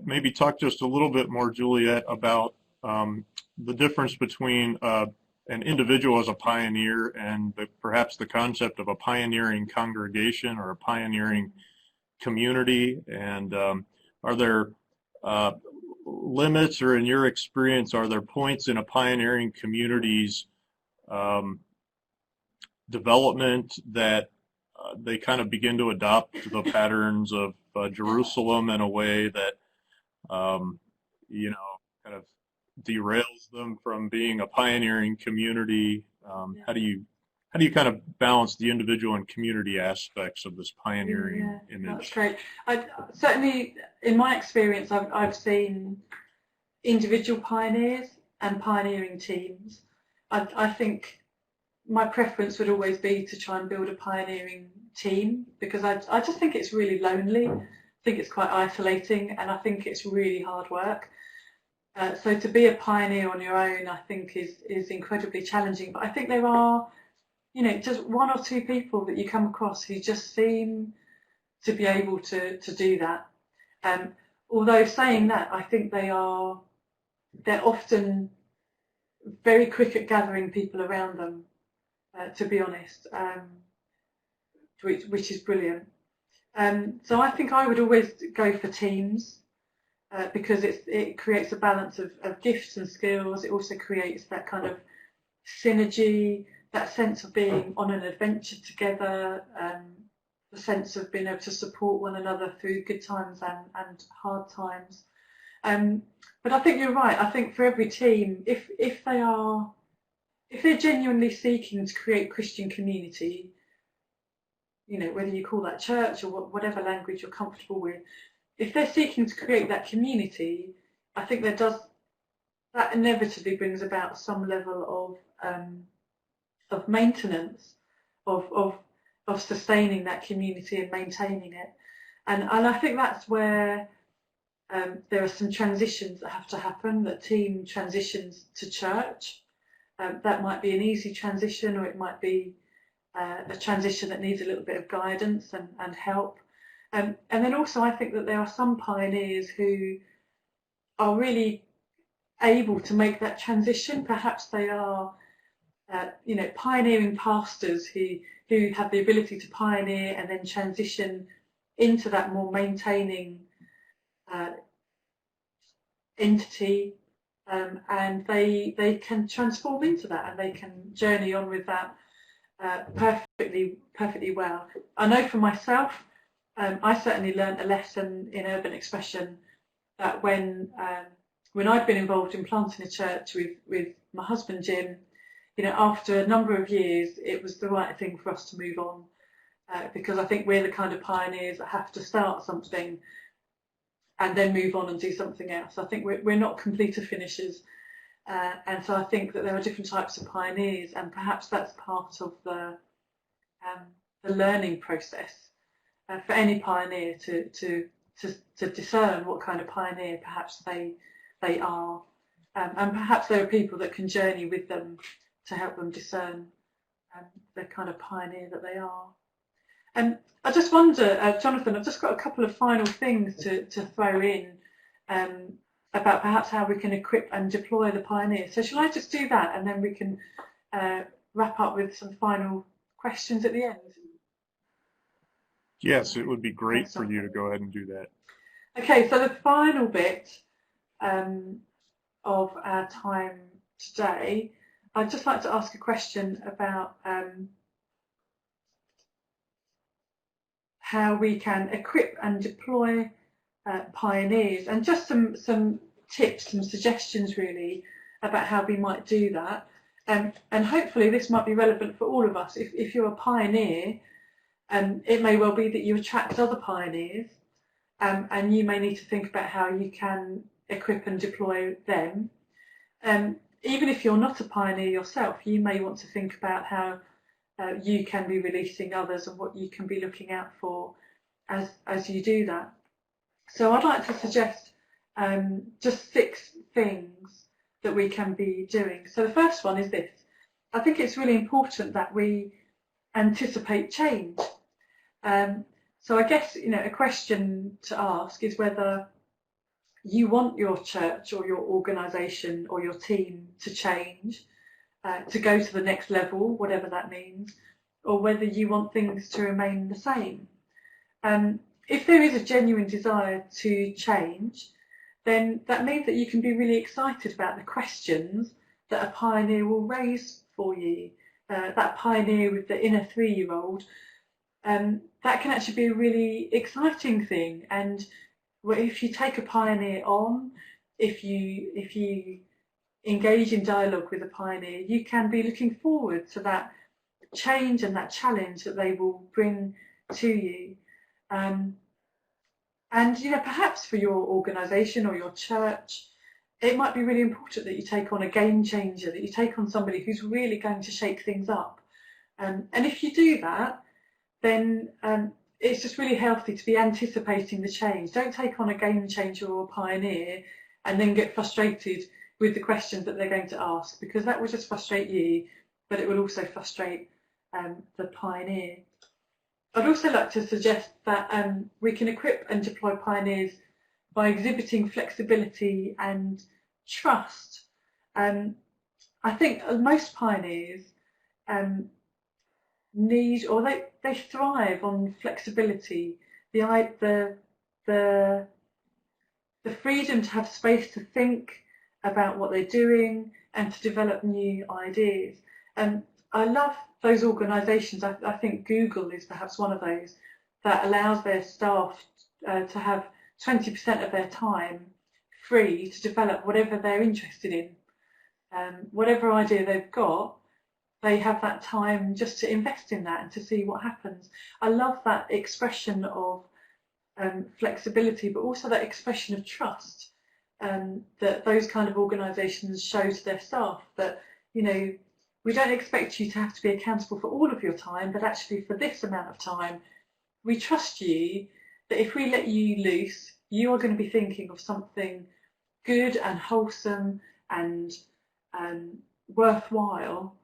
maybe talk just a little bit more, Juliet, about the difference between an individual as a pioneer and perhaps the concept of a pioneering congregation or a pioneering community? And are there limits, or in your experience, are there points in a pioneering community's development that they kind of begin to adopt the patterns of Jerusalem in a way that, kind of derails them from being a pioneering community? How do you kind of balance the individual and community aspects of this pioneering image? That's great. Certainly, in my experience, I've seen individual pioneers and pioneering teams. I think my preference would always be to try and build a pioneering team, because I just think it's really lonely. I think it's quite isolating, and I think it's really hard work. So to be a pioneer on your own, I think is incredibly challenging. But I think there are, just one or two people that you come across who just seem to be able to do that. Although saying that, I think they're often very quick at gathering people around them, to be honest, which is brilliant. So I think I would always go for teams, because it creates a balance of gifts and skills. It also creates that kind of synergy, that sense of being on an adventure together, the sense of being able to support one another through good times and hard times. But I think you're right. I think for every team, if they're genuinely seeking to create Christian community, whether you call that church or whatever language you're comfortable with, if they're seeking to create that community, I think that inevitably brings about some level of maintenance, of sustaining that community and maintaining it. And I think that's where there are some transitions that have to happen, that team transitions to church. That might be an easy transition, or it might be a transition that needs a little bit of guidance and help. And then also I think that there are some pioneers who are really able to make that transition. Perhaps they are pioneering pastors who have the ability to pioneer and then transition into that more maintaining entity, and they can transform into that, and they can journey on with that perfectly well. I know for myself, I certainly learned a lesson in urban expression that when I'd been involved in planting a church with my husband Jim, after a number of years, it was the right thing for us to move on, because I think we're the kind of pioneers that have to start something and then move on and do something else. I think we're not completer finishers, and so I think that there are different types of pioneers, and perhaps that's part of the learning process for any pioneer to discern what kind of pioneer perhaps they are, and perhaps there are people that can journey with them to help them discern the kind of pioneer that they are. And I just wonder, Jonathan, I've just got a couple of final things to throw in about perhaps how we can equip and deploy the pioneer. So shall I just do that, and then we can wrap up with some final questions at the end? Yes, it would be great for you to go ahead and do that. Okay, so the final bit of our time today, I'd just like to ask a question about how we can equip and deploy pioneers, and just some tips, some suggestions really about how we might do that. And hopefully this might be relevant for all of us. If you're a pioneer, it may well be that you attract other pioneers, and you may need to think about how you can equip and deploy them. Even if you're not a pioneer yourself, you may want to think about how you can be releasing others and what you can be looking out for as you do that. So I'd like to suggest just 6 things that we can be doing. So the first one is this. I think it's really important that we anticipate change. So I guess a question to ask is whether you want your church or your organisation or your team to change, to go to the next level, whatever that means, or whether you want things to remain the same. If there is a genuine desire to change, then that means that you can be really excited about the questions that a pioneer will raise for you. That pioneer with the inner 3-year-old, that can actually be a really exciting thing. And if you take a pioneer on, if you engage in dialogue with a pioneer, you can be looking forward to that change and that challenge that they will bring to you. And perhaps for your organisation or your church, it might be really important that you take on a game changer, that you take on somebody who's really going to shake things up. And if you do that, then it's just really healthy to be anticipating the change. Don't take on a game changer or a pioneer and then get frustrated with the questions that they're going to ask, because that will just frustrate you, but it will also frustrate the pioneer. I'd also like to suggest that we can equip and deploy pioneers by exhibiting flexibility and trust. I think most pioneers need, or they thrive on flexibility, the freedom to have space to think about what they're doing and to develop new ideas. And I love those organisations. I think Google is perhaps one of those that allows their staff to have 20% of their time free to develop whatever they're interested in. Whatever idea they've got, they have that time just to invest in that and to see what happens. I love that expression of flexibility, but also that expression of trust that those kind of organisations show to their staff, that, we don't expect you to have to be accountable for all of your time, but actually for this amount of time, we trust you that if we let you loose, you are going to be thinking of something good and wholesome and worthwhile,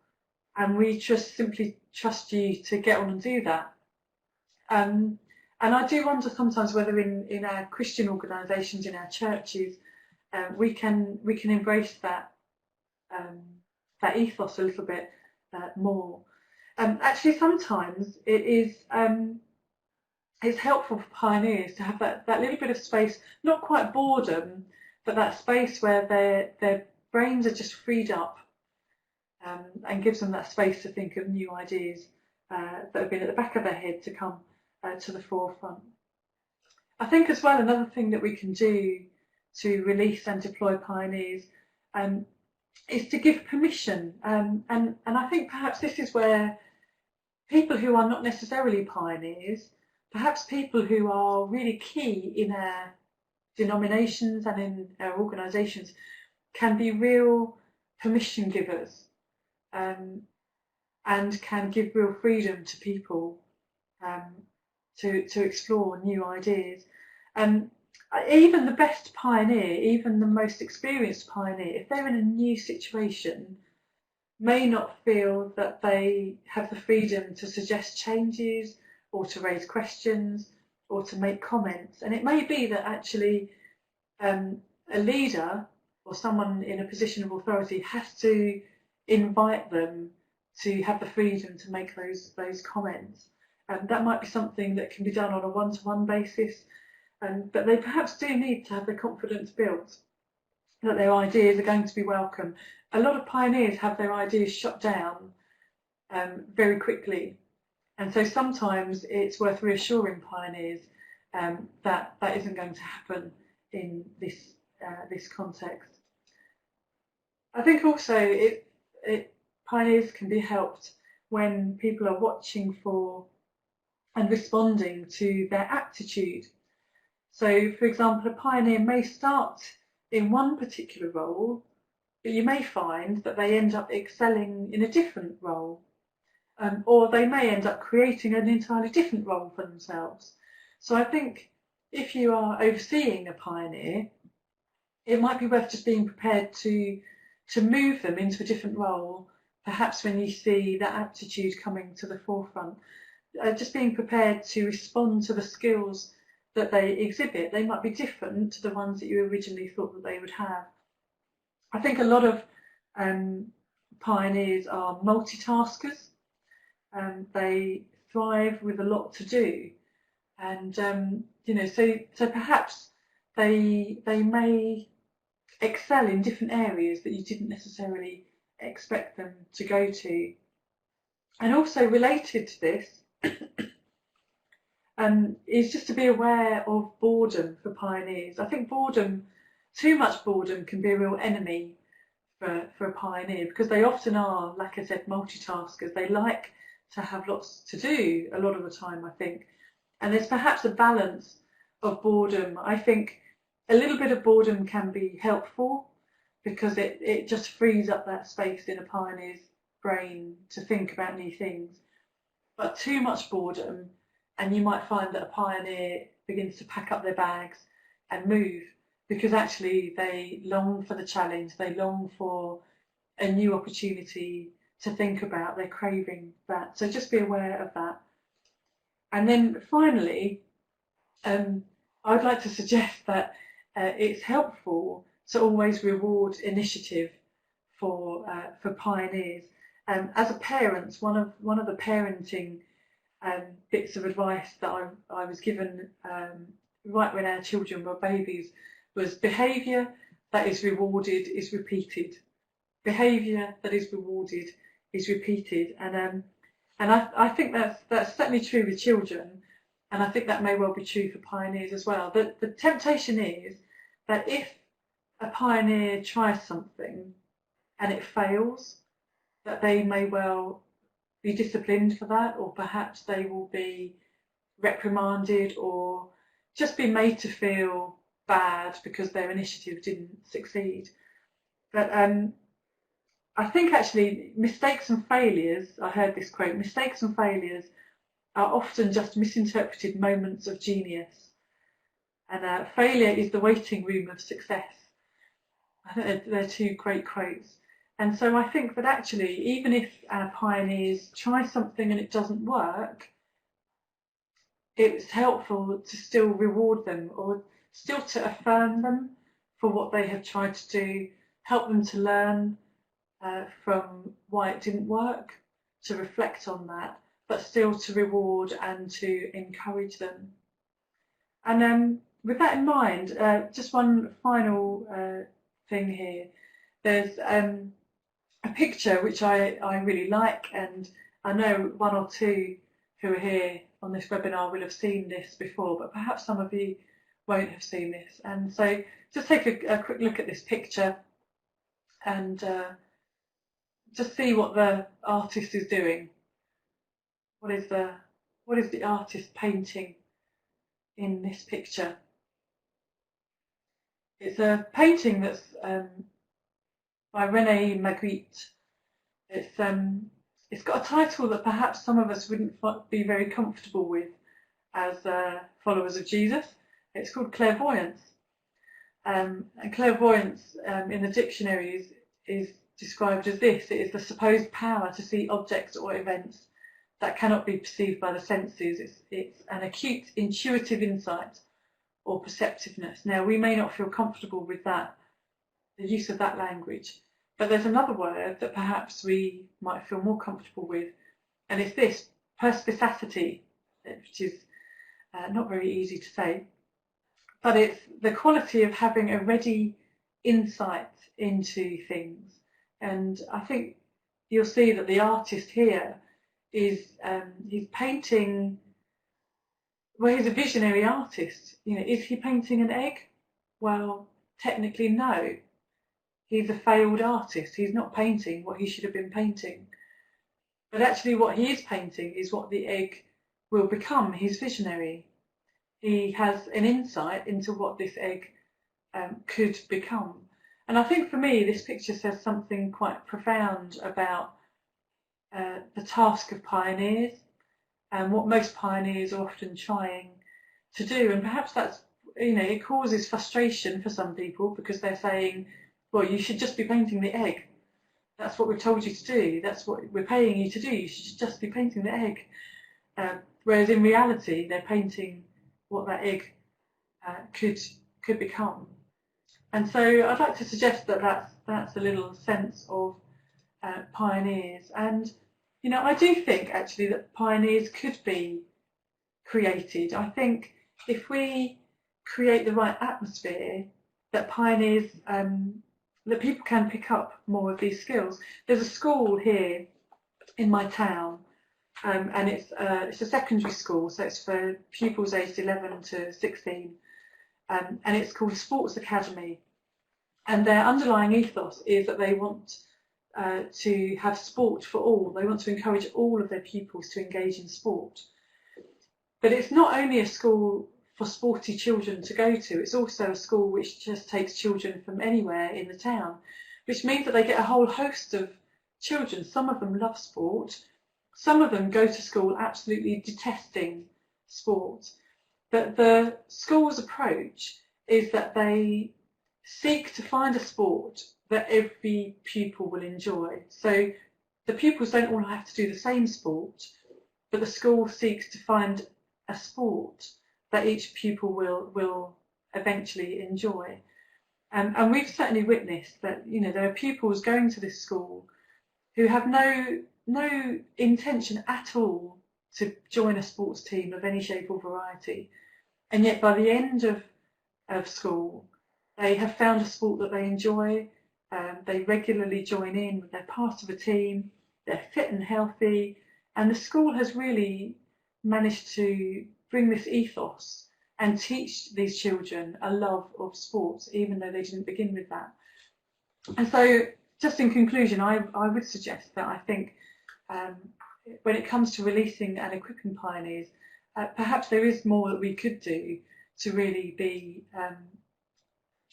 and we just simply trust you to get on and do that. And I do wonder sometimes whether in our Christian organisations, in our churches, we can embrace that ethos a little bit more. Actually, sometimes it is it's helpful for pioneers to have that little bit of space, not quite boredom, but that space where their brains are just freed up, and gives them that space to think of new ideas that have been at the back of their head to come to the forefront. I think as well, another thing that we can do to release and deploy pioneers is to give permission. And I think perhaps this is where people who are not necessarily pioneers, perhaps people who are really key in our denominations and in our organisations, can be real permission givers, and can give real freedom to people to explore new ideas. Even the best pioneer, even the most experienced pioneer, if they're in a new situation, may not feel that they have the freedom to suggest changes or to raise questions or to make comments. And it may be that actually a leader or someone in a position of authority has to invite them to have the freedom to make those comments. That might be something that can be done on a one-to-one basis, but they perhaps do need to have the confidence built that their ideas are going to be welcome. A lot of pioneers have their ideas shot down very quickly, and so sometimes it's worth reassuring pioneers that isn't going to happen in this context. I think also pioneers can be helped when people are watching for and responding to their aptitude. So, for example, a pioneer may start in one particular role, but you may find that they end up excelling in a different role, or they may end up creating an entirely different role for themselves. So I think if you are overseeing a pioneer, it might be worth just being prepared to move them into a different role, perhaps when you see that aptitude coming to the forefront. Just being prepared to respond to the skills that they exhibit. They might be different to the ones that you originally thought that they would have. I think a lot of pioneers are multitaskers. They thrive with a lot to do, and so perhaps they may excel in different areas that you didn't necessarily expect them to go to. And also related to this is just to be aware of boredom for pioneers. I think boredom, too much boredom, can be a real enemy for a pioneer, because they often are, like I said, multitaskers. They like to have lots to do a lot of the time, I think. And there's perhaps a balance of boredom. I think a little bit of boredom can be helpful, because it just frees up that space in a pioneer's brain to think about new things. But too much boredom, and you might find that a pioneer begins to pack up their bags and move, because actually they long for the challenge, they long for a new opportunity to think about, they're craving that. So just be aware of that. And then finally, I'd like to suggest that it's helpful to always reward initiative for pioneers. As a parent, one of the parenting bits of advice that I was given right when our children were babies was behaviour that is rewarded is repeated. Behaviour that is rewarded is repeated, and I think that's certainly true with children, and I think that may well be true for pioneers as well. The temptation is that if a pioneer tries something and it fails, that they may well be disciplined for that, or perhaps they will be reprimanded or just be made to feel bad because their initiative didn't succeed. But I think actually mistakes and failures, I heard this quote, mistakes and failures are often just misinterpreted moments of genius. And failure is the waiting room of success. I think they're two great quotes. And so I think that actually, even if our pioneers try something and it doesn't work, it's helpful to still reward them, or still to affirm them for what they have tried to do, help them to learn from why it didn't work, to reflect on that, but still to reward and to encourage them. And with that in mind, just one final thing here. There's a picture which I really like, and I know one or two who are here on this webinar will have seen this before, but perhaps some of you won't have seen this. And so just take a quick look at this picture and just see what the artist is doing. What is the artist painting in this picture? It's a painting that's by René Magritte. It's got a title that perhaps some of us wouldn't be very comfortable with as followers of Jesus. It's called clairvoyance. And clairvoyance in the dictionary is described as this: it is the supposed power to see objects or events that cannot be perceived by the senses. It's an acute intuitive insight or perceptiveness. Now, we may not feel comfortable with that, the use of that language, but there's another word that perhaps we might feel more comfortable with, and it's this: perspicacity, which is not very easy to say, but it's the quality of having a ready insight into things. And I think you'll see that the artist here is he's painting. Well, he's a visionary artist. You know, is he painting an egg? Well, technically, no. He's a failed artist. He's not painting what he should have been painting. But actually, what he is painting is what the egg will become. He's visionary. He has an insight into what this egg could become. And I think for me, this picture says something quite profound about the task of pioneers and what most pioneers are often trying to do. And perhaps that's, you know, it causes frustration for some people, because they're saying, well, you should just be painting the egg. That's what we've told you to do. That's what we're paying you to do. You should just be painting the egg. Whereas in reality, they're painting what that egg could become. And so I'd like to suggest that that's a little sense of pioneers. And, you know, I do think actually that pioneers could be created. I think if we create the right atmosphere that pioneers, that people can pick up more of these skills. There's a school here in my town, and it's a secondary school, so it's for pupils aged 11 to 16, and it's called Sports Academy. And their underlying ethos is that they want to have sport for all. They want to encourage all of their pupils to engage in sport. But it's not only a school for sporty children to go to, it's also a school which just takes children from anywhere in the town, which means that they get a whole host of children. Some of them love sport, some of them go to school absolutely detesting sport. But the school's approach is that they seek to find a sport that every pupil will enjoy. So the pupils don't all have to do the same sport, but the school seeks to find a sport that each pupil will eventually enjoy. And we've certainly witnessed that, you know, there are pupils going to this school who have no intention at all to join a sports team of any shape or variety, and yet by the end of school they have found a sport that they enjoy. They regularly join in, they're part of a team, they're fit and healthy, and the school has really managed to bring this ethos and teach these children a love of sports, even though they didn't begin with that. And so, just in conclusion, I would suggest that I think when it comes to releasing and equipping pioneers, perhaps there is more that we could do to really be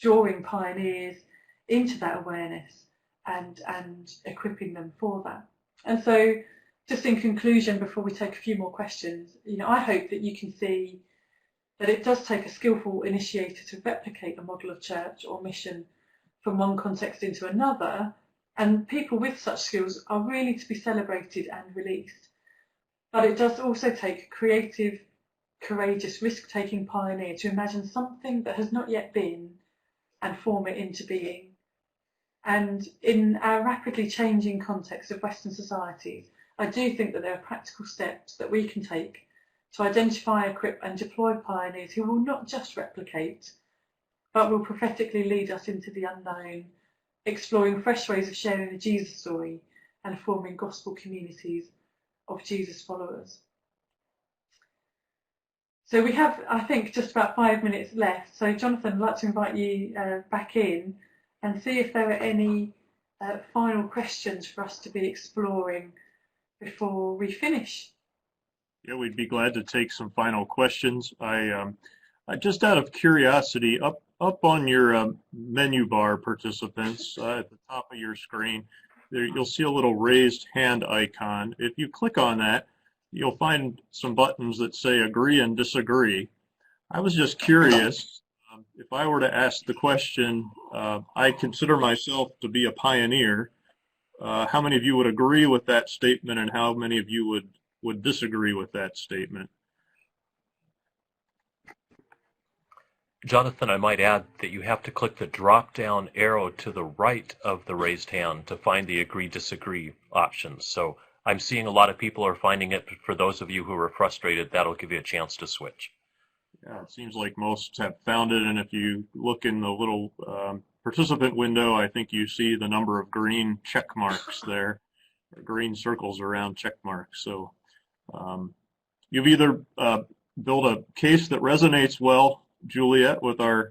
drawing pioneers into that awareness and equipping them for that. And so, just in conclusion, before we take a few more questions, you know, I hope that you can see that it does take a skillful initiator to replicate a model of church or mission from one context into another, and people with such skills are really to be celebrated and released. But it does also take a creative, courageous, risk-taking pioneer to imagine something that has not yet been and form it into being. And in our rapidly changing context of Western societies, I do think that there are practical steps that we can take to identify, equip and deploy pioneers who will not just replicate, but will prophetically lead us into the unknown, exploring fresh ways of sharing the Jesus story and forming gospel communities of Jesus followers. So we have, I think, just about 5 minutes left. So Jonathan, I'd like to invite you back in and see if there are any final questions for us to be exploring before we finish. Yeah, we'd be glad to take some final questions. I just out of curiosity, up on your menu bar, participants, at the top of your screen, there you'll see a little raised hand icon. If you click on that, you'll find some buttons that say agree and disagree. I was just curious, if I were to ask the question, I consider myself to be a pioneer, how many of you would agree with that statement and how many of you would disagree with that statement? Jonathan, I might add that you have to click the drop-down arrow to the right of the raised hand to find the agree-disagree options. So I'm seeing a lot of people are finding it, but for those of you who are frustrated, that'll give you a chance to switch. Yeah, it seems like most have found it, and if you look in the little participant window, I think you see the number of green check marks there, green circles around check marks. So you've either built a case that resonates well, Juliet, with our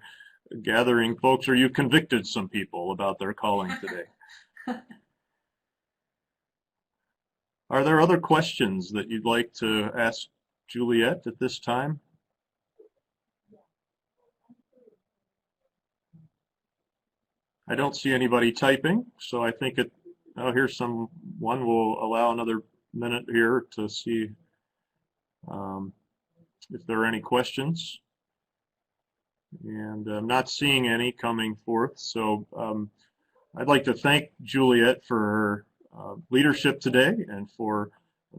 gathering folks, or you've convicted some people about their calling today. Are there other questions that you'd like to ask Juliet at this time? I don't see anybody typing, so I think here's one. We'll allow another minute here to see if there are any questions. And I'm not seeing any coming forth, so I'd like to thank Juliet for her leadership today and for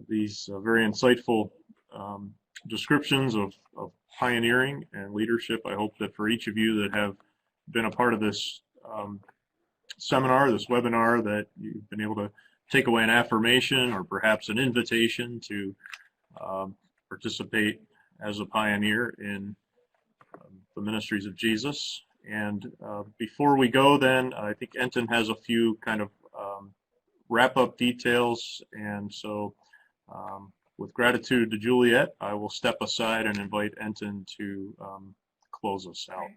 these very insightful descriptions of pioneering and leadership. I hope that for each of you that have been a part of this seminar, this webinar, that you've been able to take away an affirmation or perhaps an invitation to participate as a pioneer in the ministries of Jesus. And before we go then, I think Enton has a few kind of wrap-up details. And so with gratitude to Juliet, I will step aside and invite Enton to close us out.